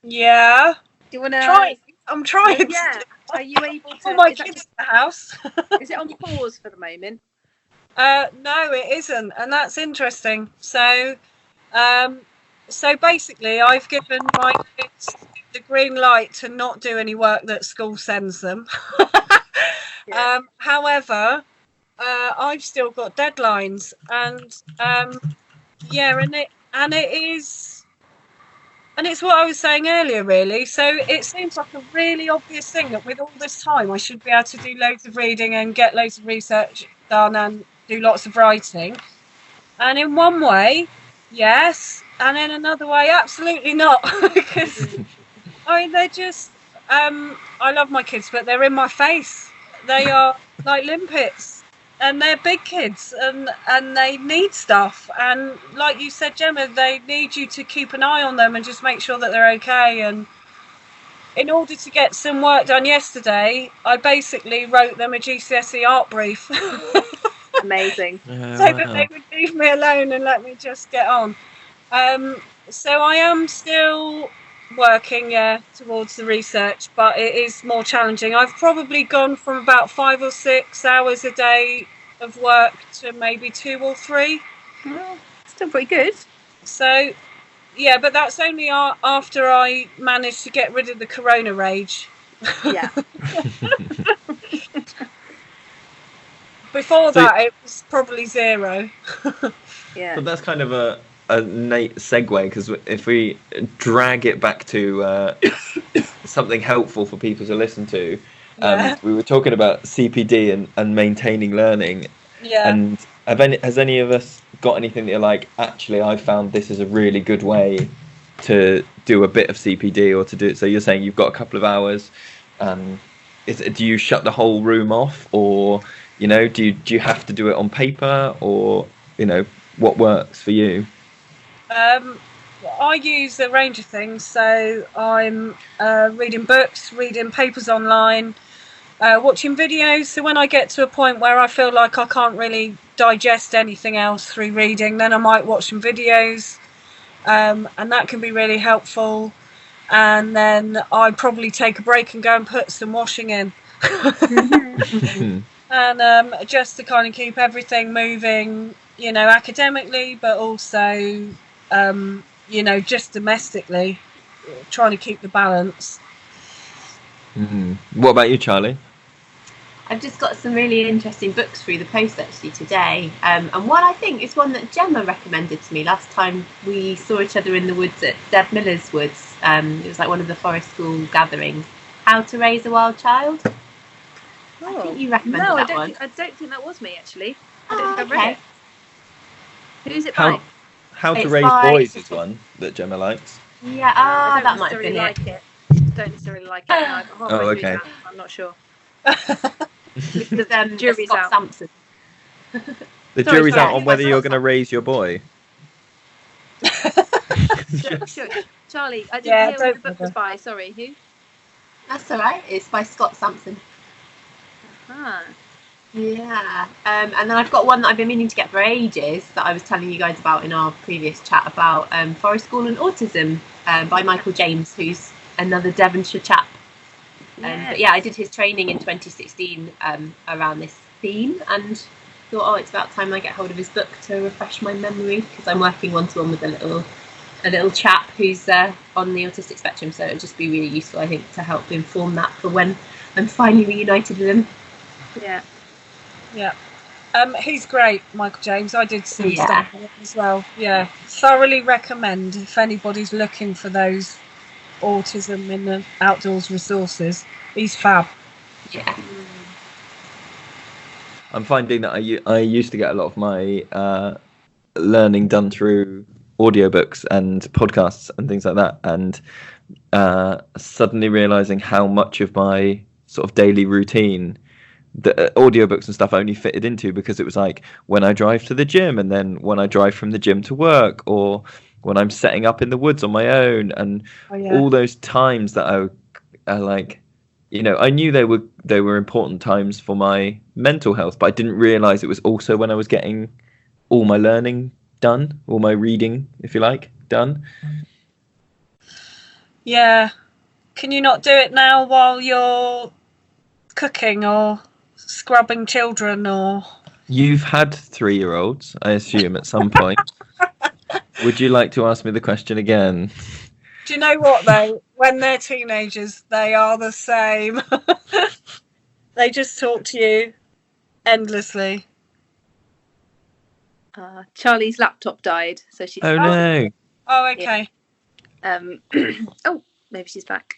Yeah. Do you want to? I'm trying. Yeah. Are you able to? All my kids in the house. Is it on pause for the moment? No, it isn't, and that's interesting. So basically, I've given my kids the green light to not do any work that school sends them. Yeah. However, I've still got deadlines, and it's what I was saying earlier, really. So it seems like a really obvious thing that with all this time, I should be able to do loads of reading and get loads of research done and do lots of writing. And in one way, yes, and in another way, absolutely not. Because they're just I love my kids, but they're in my face. They are like limpets, and they're big kids, and they need stuff. And like you said, Gemma, they need you to keep an eye on them and just make sure that they're okay. And in order to get some work done yesterday, I basically wrote them a GCSE art brief. Amazing. So that they would leave me alone and let me just get on. So I am still working towards the research, but it is more challenging. I've probably gone from about 5 or 6 hours a day of work to maybe 2 or 3. Well, still pretty good. So yeah, but that's only after I managed to get rid of the corona rage. Yeah. Before that, it was probably 0. Yeah. But that's kind of a neat segue, because if we drag it back to something helpful for people to listen to, we were talking about CPD and maintaining learning. Yeah. And has any of us got anything that you're like, actually, I found this is a really good way to do a bit of CPD, or to do it? So you're saying you've got a couple of hours. Do you shut the whole room off, or do you have to do it on paper, or what works for you? I use a range of things. So I'm reading books, reading papers online, watching videos. So when I get to a point where I feel like I can't really digest anything else through reading, then I might watch some videos, and that can be really helpful. And then I probably take a break and go and put some washing in. And just to kind of keep everything moving, academically, but also just domestically, trying to keep the balance. What about you, Charly? I've just got some really interesting books through the post actually today, and one I think is one that Gemma recommended to me last time we saw each other in the woods at Deb Miller's woods. It was like one of the forest school gatherings. How to Raise a Wild Child. I think you recommended that one. I don't think that was me, actually. I read it. Who's it by? How to Raise Boys is one that Gemma likes. Yeah, that might have been it. Don't necessarily like it. No, oh, okay. I'm not sure. The jury's out. Sampson. The jury's out on whether you're going to raise your boy. Sure. Charly, I didn't hear what the book was by. Sorry, who? That's all right. It's by Scott Sampson. Yeah. And then I've got one that I've been meaning to get for ages that I was telling you guys about in our previous chat about forest school and autism by Michael James, who's another Devonshire chap. But I did his training in 2016 around this theme, and thought, it's about time I get hold of his book to refresh my memory, because I'm working one-to-one with a little chap who's on the autistic spectrum, so it would just be really useful, I think, to help inform that for when I'm finally reunited with him. Yeah. He's great, Michael James. I did see stuff on it as well. Yeah, thoroughly recommend if anybody's looking for those autism in the outdoors resources. He's fab. Yeah. I'm finding that I used to get a lot of my learning done through audiobooks and podcasts and things like that, and suddenly realizing how much of my sort of daily routine the audiobooks and stuff only fitted into, because it was like when I drive to the gym, and then when I drive from the gym to work, or when I'm setting up in the woods on my own, and all those times that I like, I knew they were important times for my mental health, but I didn't realize it was also when I was getting all my learning done, all my reading, if you like, done. Yeah. Can you not do it now while you're cooking or scrubbing children or... You've had 3-year-olds, I assume, at some point. Would you like to ask me the question again? Do you know what, though? When they're teenagers, they are the same. They just talk to you endlessly. Charlie's laptop died, so she's... Oh, no. Oh, okay. Oh, maybe she's back.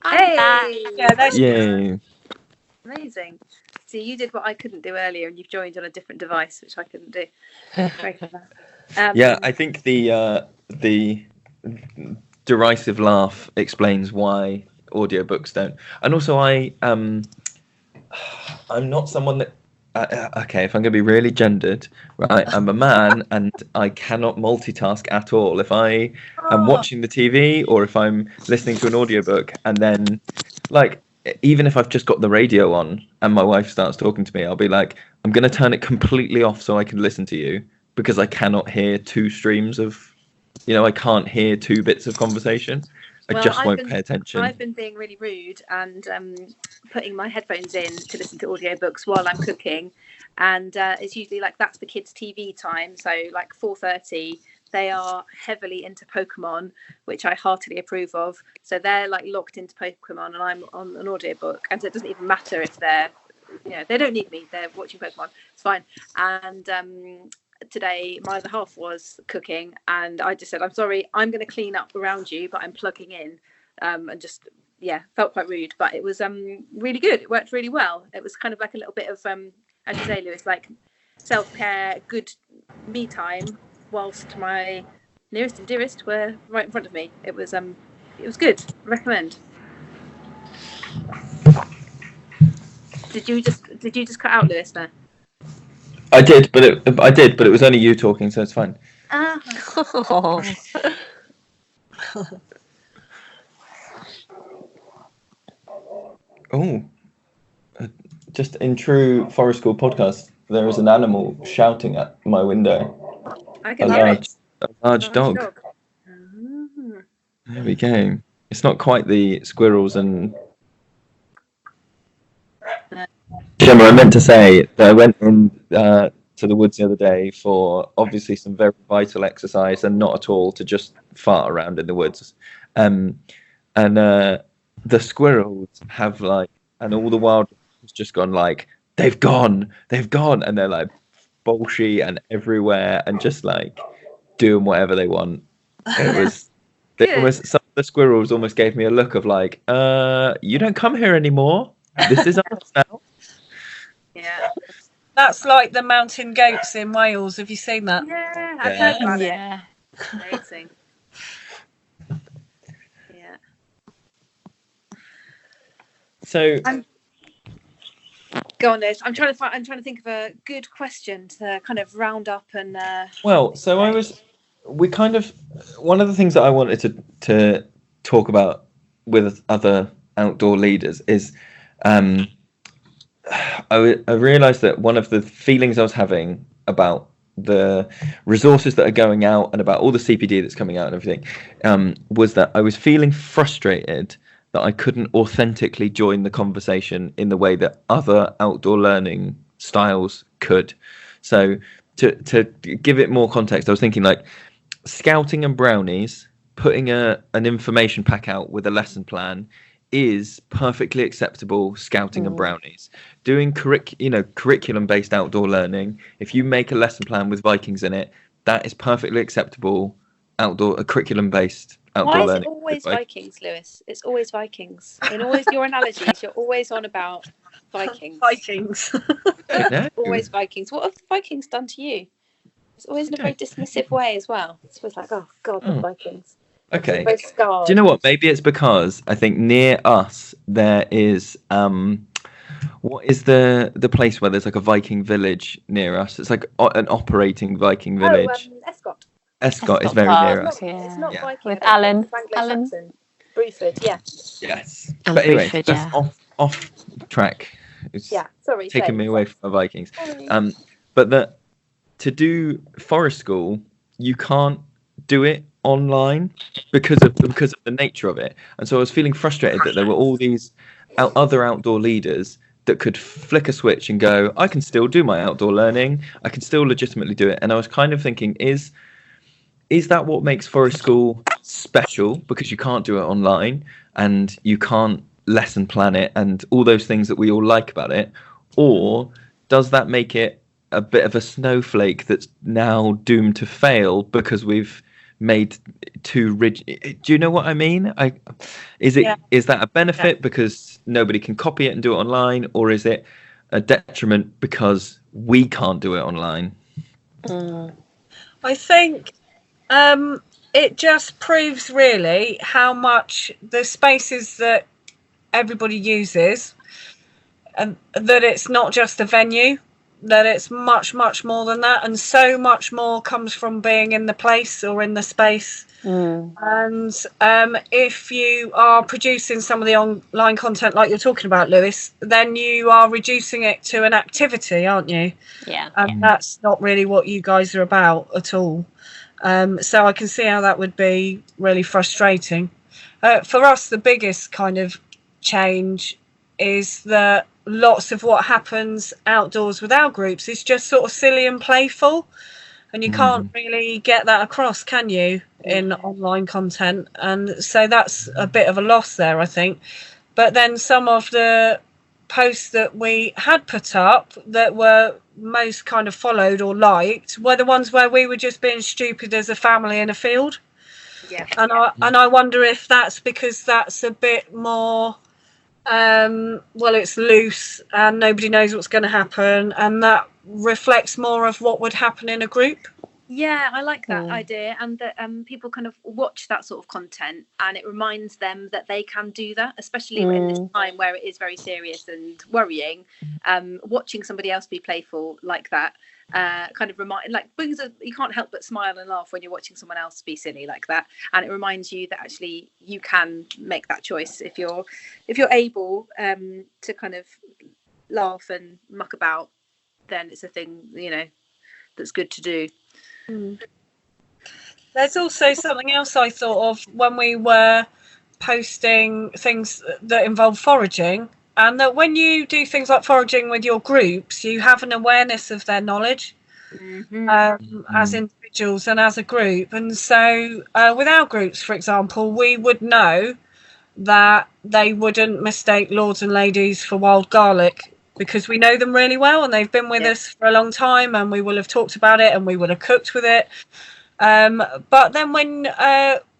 I'm back. Yeah, that's Yay. Amazing. See, you did what I couldn't do earlier, and you've joined on a different device, which I couldn't do. Very clever. Yeah, I think the derisive laugh explains why audiobooks don't. And also, I'm not someone that. Okay, if I'm going to be really gendered, right, I'm a man and I cannot multitask at all. If I am watching the TV or if I'm listening to an audiobook and then, like, even if I've just got the radio on and my wife starts talking to me, I'll be like, I'm going to turn it completely off so I can listen to you, because I cannot hear 2 streams of, I can't hear 2 bits of conversation. I just won't pay attention. I've been being really rude and putting my headphones in to listen to audiobooks while I'm cooking. And it's usually like that's the kids' TV time. So like 4:30, they are heavily into Pokemon, which I heartily approve of. So they're like locked into Pokemon and I'm on an audiobook. And so it doesn't even matter if they're, they don't need me. They're watching Pokemon. It's fine. And today my other half was cooking and I just said, I'm sorry, I'm going to clean up around you, but I'm plugging in, and just felt quite rude, but it was really good. It worked really well. It was kind of like a little bit of as you say, Lewis, like self-care, good me time whilst my nearest and dearest were right in front of me. It was good. Recommend. Did you just cut out, Lewis, there? I did, but it was only you talking, so it's fine. Oh. Oh, just in true Forest School podcast, there is an animal shouting at my window. I can hear it. A large dog. There we go. It's not quite the squirrels and... Gemma, I meant to say that I went in to the woods the other day for obviously some very vital exercise and not at all to just fart around in the woods. And the squirrels have like, and all the wildlife has just gone like, they've gone, and they're like bolshy and everywhere and just like doing whatever they want. It was some of the squirrels almost gave me a look of like, you don't come here anymore. This is us now. Yeah. That's like the mountain goats in Wales. Have you seen that? Yeah, I've heard about it. Amazing. Yeah. So go on, Liz. I'm trying to think of a good question to kind of round up and. Well, so one of the things that I wanted to talk about with other outdoor leaders is. I realised that one of the feelings I was having about the resources that are going out and about all the CPD that's coming out and everything was that I was feeling frustrated that I couldn't authentically join the conversation in the way that other outdoor learning styles could. So to give it more context, I was thinking like scouting and brownies, putting an information pack out with a lesson plan is perfectly acceptable scouting and brownies. Doing curriculum-based outdoor learning, if you make a lesson plan with Vikings in it, that is perfectly acceptable curriculum-based outdoor learning. Why is it always Vikings, Lewis? It's always Vikings. In always your analogies, you're always on about Vikings. Vikings. Always Vikings. What have the Vikings done to you? It's always in a very dismissive way as well. It's always like, oh God, the Vikings. Okay. Do you know what? Maybe it's because I think near us there is what is the place where there's like a Viking village near us? It's like an operating Viking village. Escott. Escott is very near us. It's not Viking. With Alan. Bruford, yeah. Yes. And But anyway, Bruford, that's off track. It's sorry. taking me away from the Vikings. But to do Forest School, you can't do it online because of the nature of it. And so I was feeling frustrated that there were all these other outdoor leaders that could flick a switch and go, I can still do my outdoor learning. I can still legitimately do it. And I was kind of thinking, is that what makes forest school special? Because you can't do it online and you can't lesson plan it and all those things that we all like about it? Or does that make it a bit of a snowflake that's now doomed to fail because we've made too rigid? Do you know what I mean? Is that a benefit because nobody can copy it and do it online, or is it a detriment because we can't do it online? I think it just proves really how much the spaces that everybody uses, and that it's not just a venue, that it's much, much more than that, and so much more comes from being in the place or in the space. And if you are producing some of the online content like you're talking about, Lewis, then you are reducing it to an activity, aren't you? And that's not really what you guys are about at all. So I can see how that would be really frustrating. For us, the biggest kind of change is that lots of what happens outdoors with our groups is just sort of silly and playful, and you can't really get that across, can you, in online content? And so that's a bit of a loss there, I think. But then some of the posts that we had put up that were most kind of followed or liked were the ones where we were just being stupid as a family in a field. And I wonder if that's because that's a bit more it's loose and nobody knows what's going to happen, and that reflects more of what would happen in a group. I like that idea, and that people kind of watch that sort of content and it reminds them that they can do that, especially in this time where it is very serious and worrying. Watching somebody else be playful like that kind of you can't help but smile and laugh when you're watching someone else be silly like that, and it reminds you that actually you can make that choice if you're able to kind of laugh and muck about. Then it's a thing that's good to do. There's also something else I thought of when we were posting things that involve foraging, and that when you do things like foraging with your groups, you have an awareness of their knowledge as individuals and as a group. And so with our groups, for example, we would know that they wouldn't mistake lords and ladies for wild garlic, because we know them really well and they've been with us for a long time, and we will have talked about it and we would have cooked with it. But then when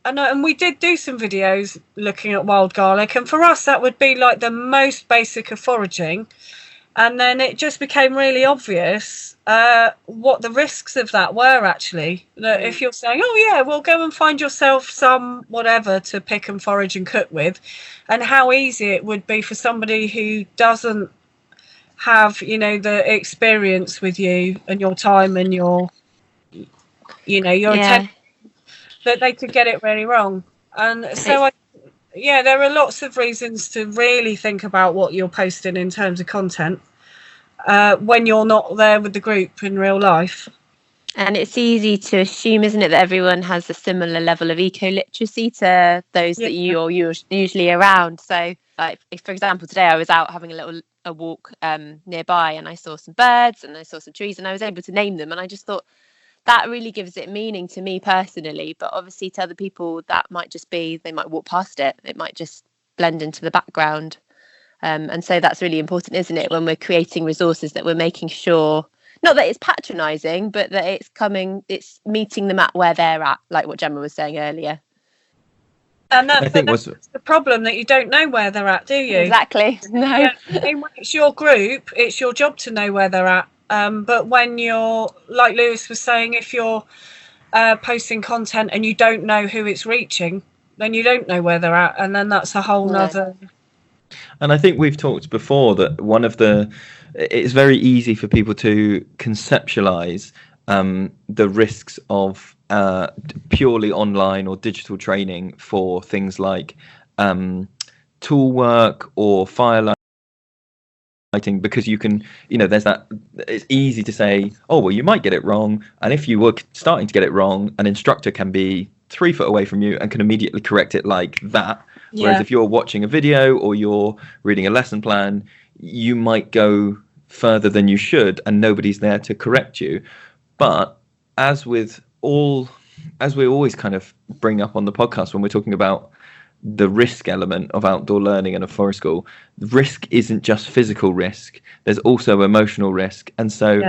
and we did do some videos looking at wild garlic, and for us that would be like the most basic of foraging, and then it just became really obvious what the risks of that were actually. That if you're saying, well, go and find yourself some whatever to pick and forage and cook with, and how easy it would be for somebody who doesn't have the experience with you and your time and your attention, that they could get it really wrong. And so there are lots of reasons to really think about what you're posting in terms of content when you're not there with the group in real life. And it's easy to assume, isn't it, that everyone has a similar level of eco-literacy to those that you're usually around. So, like, for example, today I was out having a walk nearby, and I saw some birds and I saw some trees, and I was able to name them. And I just thought that really gives it meaning to me personally. But obviously to other people, that might just be, they might walk past it. It might just blend into the background. And so that's really important, isn't it, when we're creating resources, that we're making sure, not that it's patronising, but that it's meeting them at where they're at, like what Gemma was saying earlier. And that's the problem, that you don't know where they're at, do you? Exactly. No. Yeah, when it's your group, it's your job to know where they're at. But when you're, like Lewis was saying, if you're posting content and you don't know who it's reaching, then you don't know where they're at, and then that's a whole nother. And I think we've talked before that it's very easy for people to conceptualize the risks of purely online or digital training for things like tool work or fire because you can, there's that, it's easy to say, oh, well, you might get it wrong. And if you were starting to get it wrong, an instructor can be 3 foot away from you and can immediately correct it like that. Yeah. Whereas if you're watching a video or you're reading a lesson plan, you might go further than you should and nobody's there to correct you. But as we always kind of bring up on the podcast when we're talking about the risk element of outdoor learning in a forest school, risk isn't just physical risk, there's also emotional risk. And so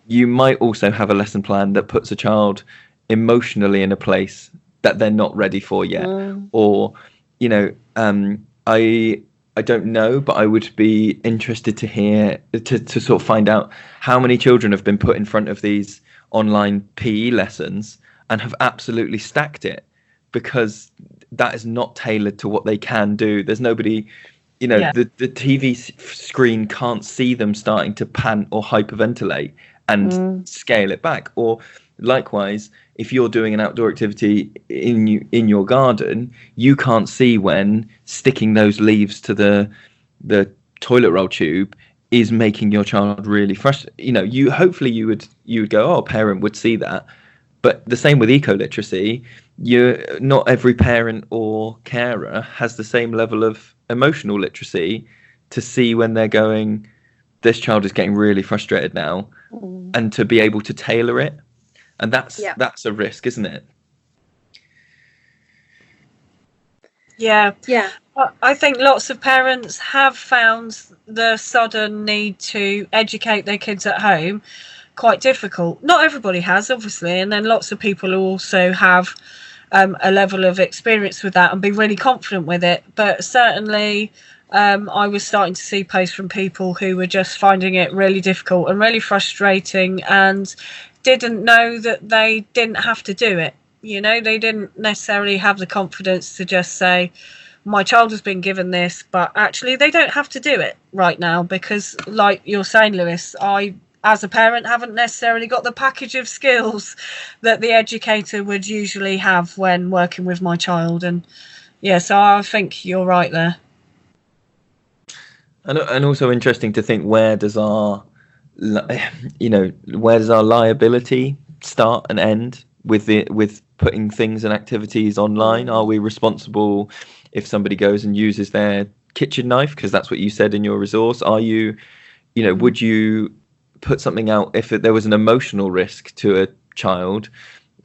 you might also have a lesson plan that puts a child emotionally in a place that they're not ready for yet. Or I don't know, but I would be interested to hear, to sort of find out how many children have been put in front of these online PE lessons and have absolutely stacked it, because that is not tailored to what they can do. There's nobody, the TV screen can't see them starting to pant or hyperventilate and scale it back. Or likewise, if you're doing an outdoor activity in your garden, you can't see when sticking those leaves to the toilet roll tube is making your child really frustrated. Hopefully you would go, oh, a parent would see that. But the same with eco-literacy, not every parent or carer has the same level of emotional literacy to see when they're going, this child is getting really frustrated now, and to be able to tailor it. And that's a risk, isn't it? Yeah. I think lots of parents have found the sudden need to educate their kids at home quite difficult. Not everybody has, obviously, and then lots of people also have a level of experience with that and be really confident with it. But certainly I was starting to see posts from people who were just finding it really difficult and really frustrating and didn't know that they didn't have to do it. They didn't necessarily have the confidence to just say, my child has been given this, but actually they don't have to do it right now, because like you're saying, Lewis, I, as a parent, haven't necessarily got the package of skills that the educator would usually have when working with my child. And so I think you're right there. And also interesting to think, where does our liability start and end with putting things and activities online? Are we responsible if somebody goes and uses their kitchen knife, because that's what you said in your resource? Are you, would you put something out if there was an emotional risk to a child?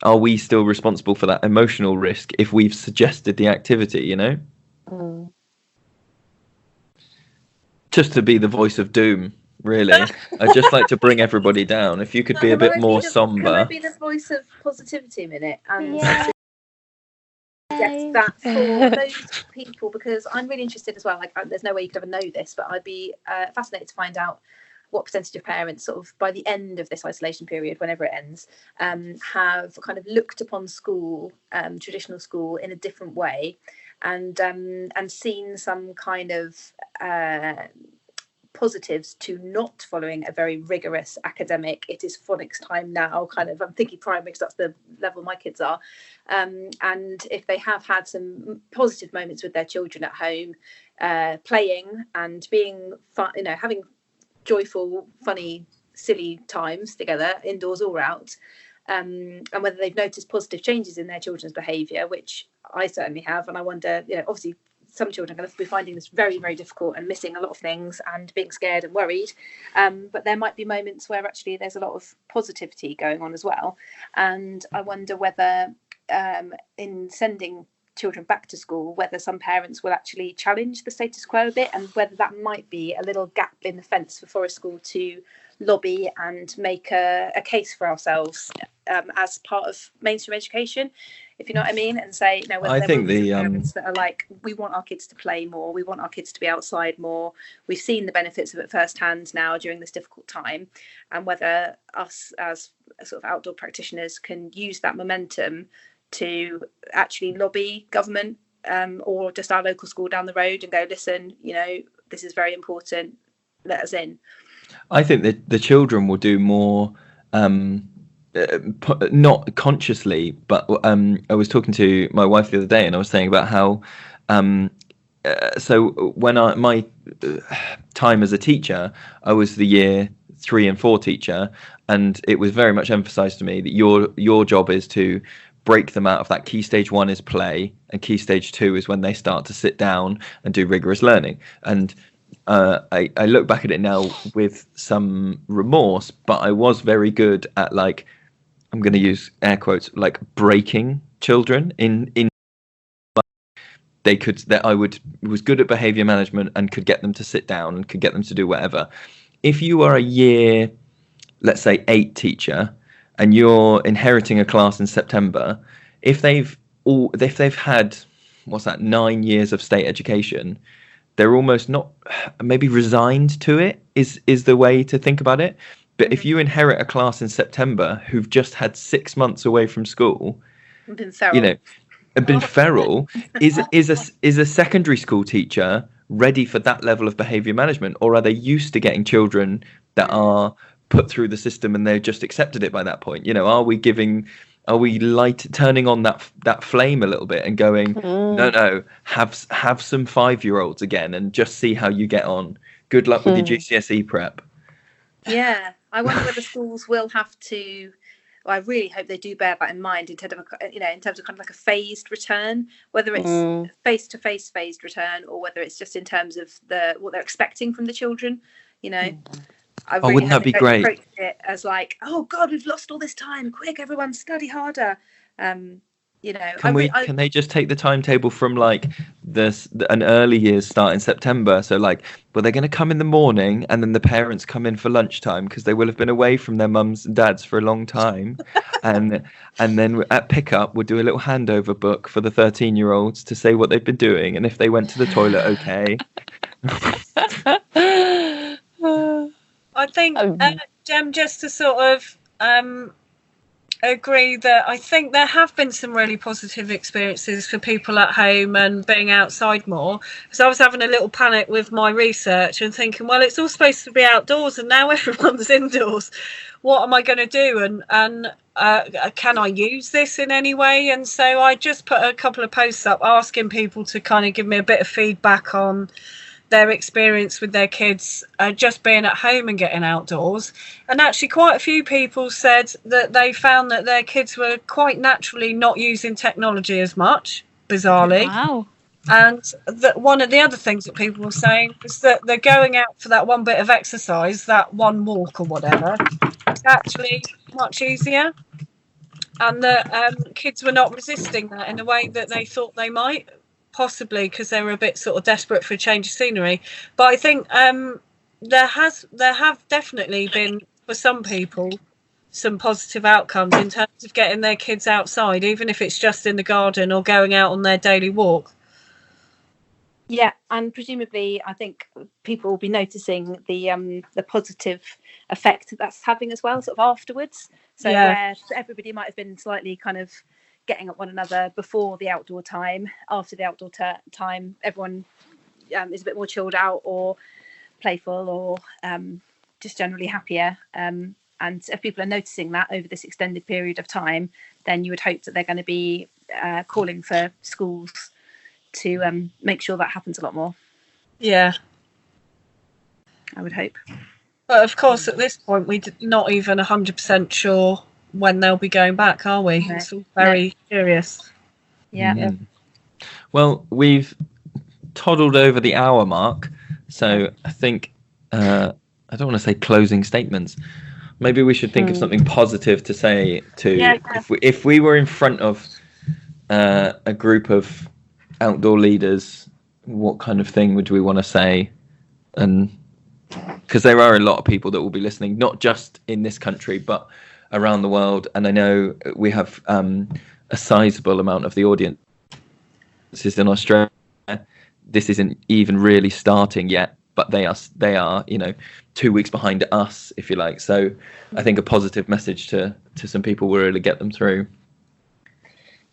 Are we still responsible for that emotional risk if we've suggested the activity? Just to be the voice of doom, really. I'd just like to bring everybody down. If you could be a bit more somber. Can I be the voice of positivity a minute? And yes, that for those people, because I'm really interested as well. Like, there's no way you could ever know this, but I'd be fascinated to find out what percentage of parents, sort of by the end of this isolation period, whenever it ends, have kind of looked upon school, traditional school, in a different way, and seen some kind of positives to not following a very rigorous academic, it is phonics time now kind of, I'm thinking primary because that's the level my kids are, and if they have had some positive moments with their children at home, playing and being fun, having joyful, funny, silly times together, indoors or out, and whether they've noticed positive changes in their children's behaviour, which I certainly have. And I wonder, obviously some children are going to be finding this very, very difficult and missing a lot of things and being scared and worried, but there might be moments where actually there's a lot of positivity going on as well. And I wonder whether in sending children back to school, whether some parents will actually challenge the status quo a bit, and whether that might be a little gap in the fence for Forest School to lobby and make a case for ourselves as part of mainstream education, if you know what I mean, and say, whether I think the parents that are like, we want our kids to play more, we want our kids to be outside more, we've seen the benefits of it firsthand now during this difficult time, and whether us as sort of outdoor practitioners can use that momentum to actually lobby government, or just our local school down the road, and go, listen, this is very important, let us in. I think that the children will do more, not consciously, but I was talking to my wife the other day, and I was saying about how so when my time as a teacher, I was the year 3 and 4 teacher, and it was very much emphasised to me that your job is to break them out of that. Key stage 1 is play, and key stage 2 is when they start to sit down and do rigorous learning. And I look back at it now with some remorse, but I was very good at, like, I'm going to use air quotes, like breaking children in I was good at behavior management and could get them to sit down and could get them to do whatever. If you are a year, let's say 8 teacher, and you're inheriting a class in September, if they've had 9 years of state education, they're almost not, maybe resigned to it is the way to think about it. But if you inherit a class in September who've just had 6 months away from school, been feral. you know, been feral, is a secondary school teacher ready for that level of behavior management, or are they used to getting children that are put through the system and they've just accepted it by that point? You know, are we turning on that flame a little bit and going, no, have some 5-year-olds again and just see how you get on. Good luck with your GCSE prep. Yeah, I wonder whether schools will have to. Well, I really hope they do bear that in mind in terms of kind of like a phased return, whether it's face-to-face phased return or whether it's just in terms of what they're expecting from the children. You know, I really wouldn't that be great? Approach it as like, oh God, we've lost all this time. Quick, everyone, study harder. You know, can they just take the timetable from like an early years start in September? So like, well, they're going to come in the morning and then the parents come in for lunchtime because they will have been away from their mums and dads for a long time. and then at pickup, we'll do a little handover book for the 13-year-olds to say what they've been doing. And if they went to the toilet, okay. I think, Jem, just to sort of agree that I think there have been some really positive experiences for people at home and being outside more. So I was having a little panic with my research and thinking, well, it's all supposed to be outdoors and now everyone's indoors. What am I going to do? And can I use this in any way? And so I just put a couple of posts up asking people to kind of give me a bit of feedback on their experience with their kids just being at home and getting outdoors. And actually quite a few people said that they found that their kids were quite naturally not using technology as much, bizarrely. Wow. And that one of the other things that people were saying was that they're going out for that one bit of exercise, that one walk or whatever, it's actually much easier. And that kids were not resisting that in a way that they thought they might, possibly because they were a bit sort of desperate for a change of scenery. But I think there have definitely been, for some people, some positive outcomes in terms of getting their kids outside, even if it's just in the garden or going out on their daily walk. Yeah, and presumably I think people will be noticing the positive effect that's having as well, sort of afterwards. So where everybody might have been slightly kind of getting at one another before the outdoor time, after the outdoor time, everyone is a bit more chilled out or playful or just generally happier. And if people are noticing that over this extended period of time, then you would hope that they're going to be calling for schools to make sure that happens a lot more. Yeah. I would hope. But of course, at this point, we're not even 100% sure when they'll be going back, are we? No. It's all very curious. Yeah. Well, we've toddled over the hour mark, so I think I don't want to say closing statements. Maybe we should think of something positive to say to if we were in front of a group of outdoor leaders, what kind of thing would we want to say? And because there are a lot of people that will be listening, not just in this country, but around the world. And I know we have a sizable amount of the audience. This is in Australia. This isn't even really starting yet, but they are, 2 weeks behind us, if you like. So I think a positive message to some people will really get them through.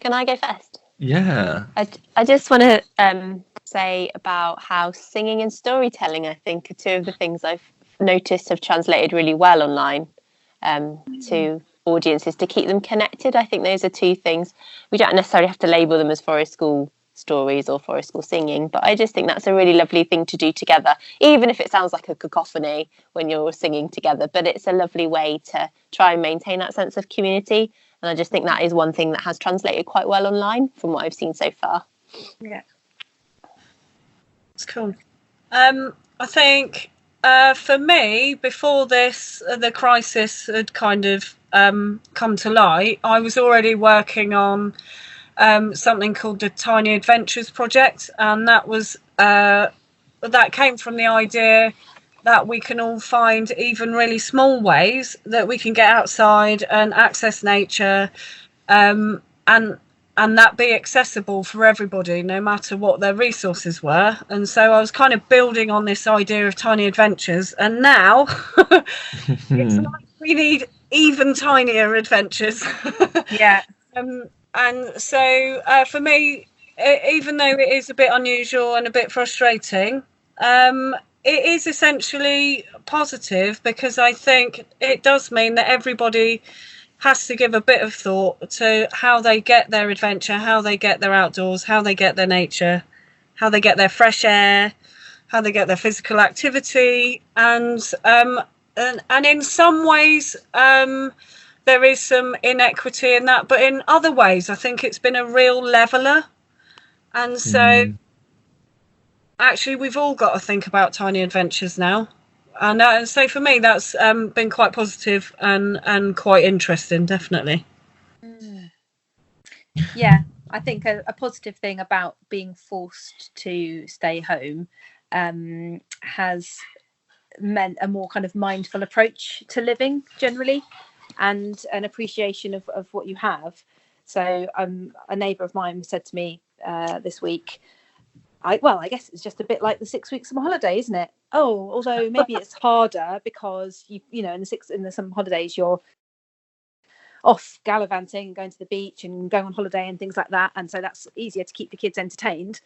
Can I go first? Yeah. I just want to say about how singing and storytelling, I think, are two of the things I've noticed have translated really well online to audiences to keep them connected. I think those are two things. We don't necessarily have to label them as forest school stories or forest school singing. But I just think that's a really lovely thing to do together, even if it sounds like a cacophony when you're all singing together. But it's a lovely way to try and maintain that sense of community. And I just think that is one thing that has translated quite well online from what I've seen so far. Yeah, it's cool. I think for me, before this, the crisis had kind of come to light, I was already working on something called the Tiny Adventures Project, and that came from the idea that we can all find even really small ways that we can get outside and access nature, and that be accessible for everybody, no matter what their resources were. And so I was kind of building on this idea of tiny adventures, and now it's like we need even tinier adventures. Yeah. And so for me, even though it is a bit unusual and a bit frustrating, it is essentially positive, because I think it does mean that everybody has to give a bit of thought to how they get their adventure, how they get their outdoors, how they get their nature, how they get their fresh air, how they get their physical activity. And in some ways, there is some inequity in that, but in other ways, I think it's been a real leveler. And so actually, we've all got to think about tiny adventures now. And so for me, that's been quite positive and quite interesting, definitely. Yeah, I think a positive thing about being forced to stay home has meant a more kind of mindful approach to living generally, and an appreciation of what you have. So a neighbour of mine said to me this week, I guess it's just a bit like the 6 weeks summer holiday, isn't it? Oh, although maybe it's harder because you know in the summer holidays you're off gallivanting and going to the beach and going on holiday and things like that, and so that's easier to keep the kids entertained.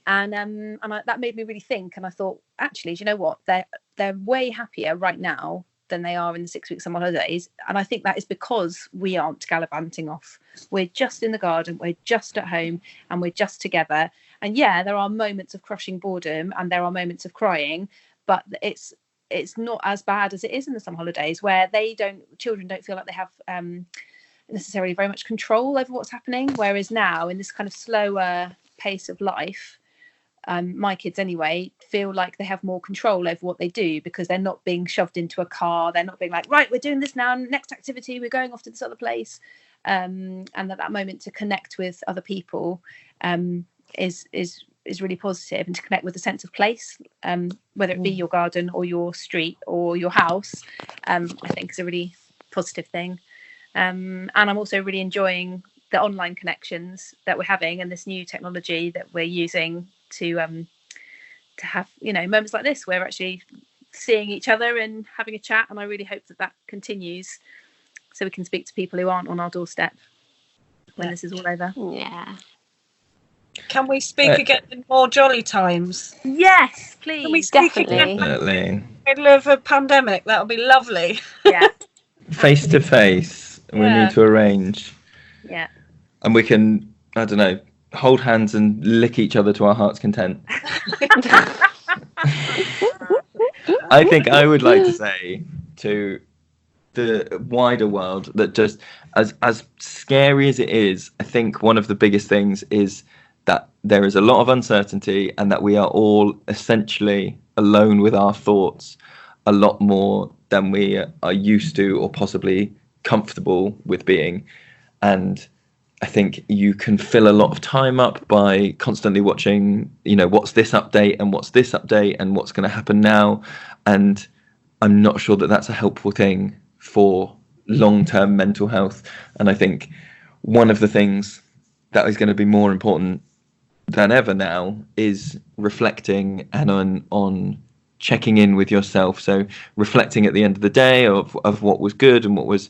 And that made me really think, and I thought, actually, do you know what? They're way happier right now than they are in the 6 week summer holidays, and I think that is because we aren't gallivanting off. We're just in the garden, we're just at home, and we're just together. And yeah, there are moments of crushing boredom and there are moments of crying, but it's not as bad as it is in the summer holidays, where children don't feel like they have necessarily very much control over what's happening. Whereas now, in this kind of slower pace of life, my kids anyway feel like they have more control over what they do, because they're not being shoved into a car. They're not being like, right, we're doing this now, next activity, we're going off to this other place. And that moment to connect with other people is really positive, and to connect with a sense of place, whether it be your garden or your street or your house, I think is a really positive thing. And I'm also really enjoying the online connections that we're having, and this new technology that we're using to have, you know, moments like this where we're actually seeing each other and having a chat. And I really hope that continues, so we can speak to people who aren't on our doorstep when this is all over. Yeah. Can we speak again in more jolly times? Yes, please. Can we speak Definitely. Definitely. in the middle of a pandemic? That would be lovely. Yeah. Face to face, we need to arrange. Yeah. And we can, I don't know, hold hands and lick each other to our heart's content. I think I would like to say to the wider world that, just as scary as it is, I think one of the biggest things is that there is a lot of uncertainty, and that we are all essentially alone with our thoughts a lot more than we are used to or possibly comfortable with being. And I think you can fill a lot of time up by constantly watching, you know, what's this update and what's this update and what's going to happen now. And I'm not sure that that's a helpful thing for long-term mental health. And I think one of the things that is going to be more important than ever now is reflecting and on checking in with yourself. So reflecting at the end of the day of what was good and what was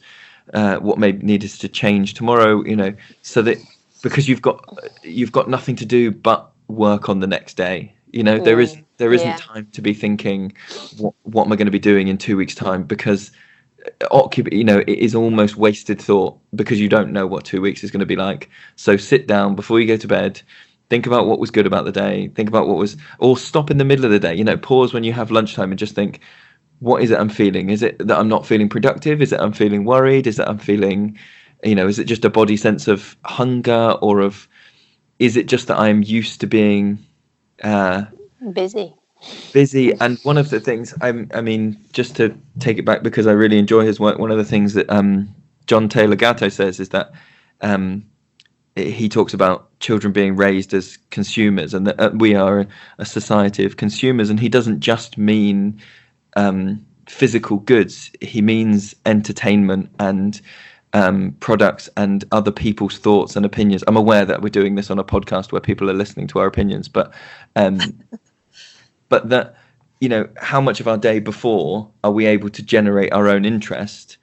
what maybe needed to change tomorrow, you know, so that, because you've got nothing to do but work on the next day. You know, there isn't time to be thinking, what am I going to be doing in 2 weeks' time? Because you know, it is almost wasted thought, because you don't know what 2 weeks is going to be like. So sit down before you go to bed, Think about what was good about the day. Think about what was, or stop in the middle of the day. You know, pause when you have lunchtime and just think, what is it I'm feeling? Is it that I'm not feeling productive? Is it I'm feeling worried? Is it I'm feeling, is it just a body sense of hunger, or is it just that I'm used to being busy? And one of the things, just to take it back, because I really enjoy his work, one of the things that John Taylor Gatto says is that he talks about children being raised as consumers, and that we are a society of consumers. And he doesn't just mean physical goods. He means entertainment and products and other people's thoughts and opinions. I'm aware that we're doing this on a podcast where people are listening to our opinions, but that, how much of our day before are we able to generate our own interest?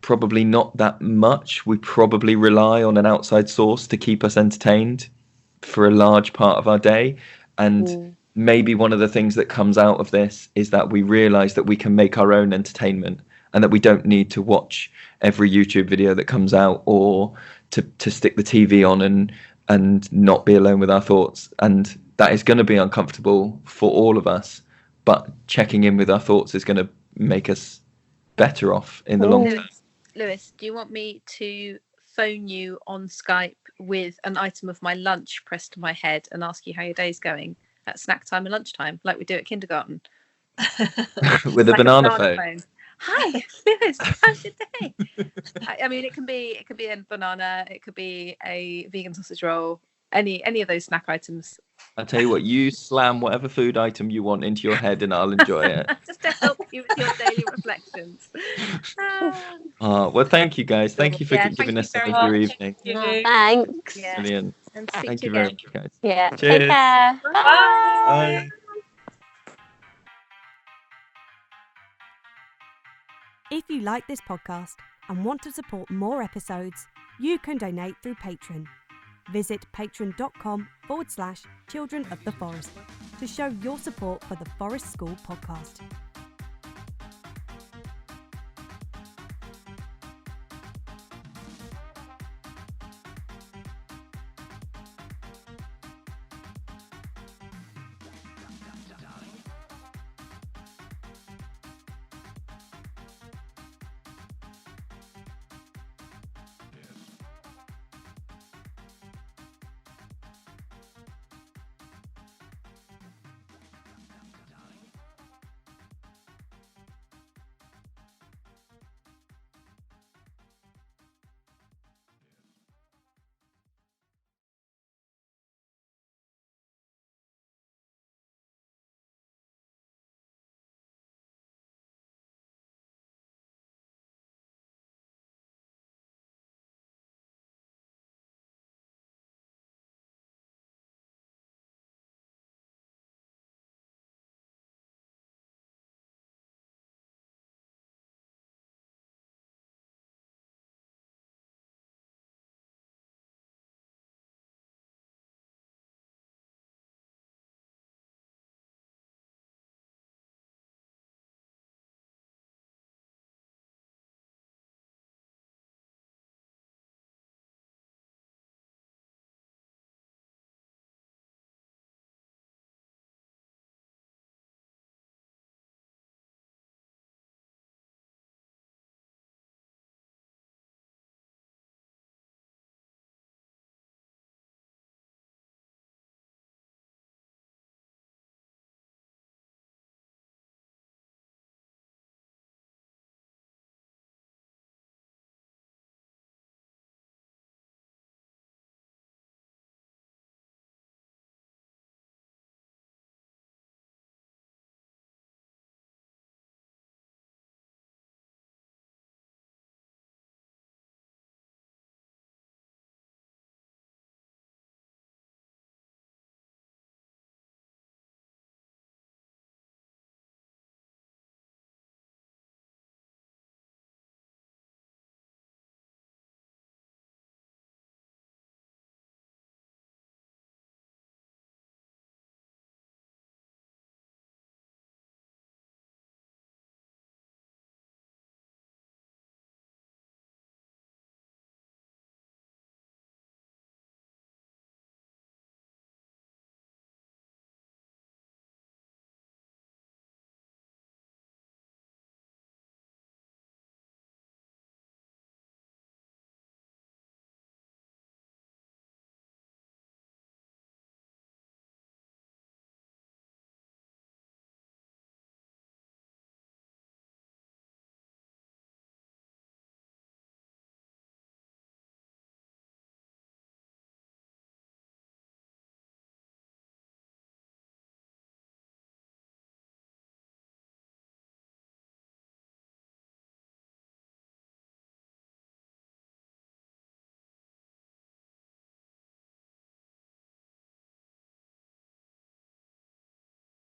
Probably not that much. We probably rely on an outside source to keep us entertained for a large part of our day. And maybe one of the things that comes out of this is that we realize that we can make our own entertainment, and that we don't need to watch every YouTube video that comes out, or to stick the TV on and not be alone with our thoughts. And that is going to be uncomfortable for all of us, but checking in with our thoughts is going to make us better off in the long term. Lewis, do you want me to phone you on Skype with an item of my lunch pressed to my head and ask you how your day's going at snack time and lunchtime, like we do at kindergarten? With a banana phone. Hi, Lewis, how's your day? I mean, it can be a banana, it could be a vegan sausage roll, any of those snack items. I'll tell you what, you slam whatever food item you want into your head and I'll enjoy it. Just to help you with your daily reflections. Well, thank you guys. Thank you for giving us some of your evening. Thanks. Yeah. Brilliant. And Thank you very much, guys. Yeah. Cheers. Take care. Bye. If you like this podcast and want to support more episodes, you can donate through Patreon. Visit patreon.com/Children of the Forest to show your support for the Forest School podcast.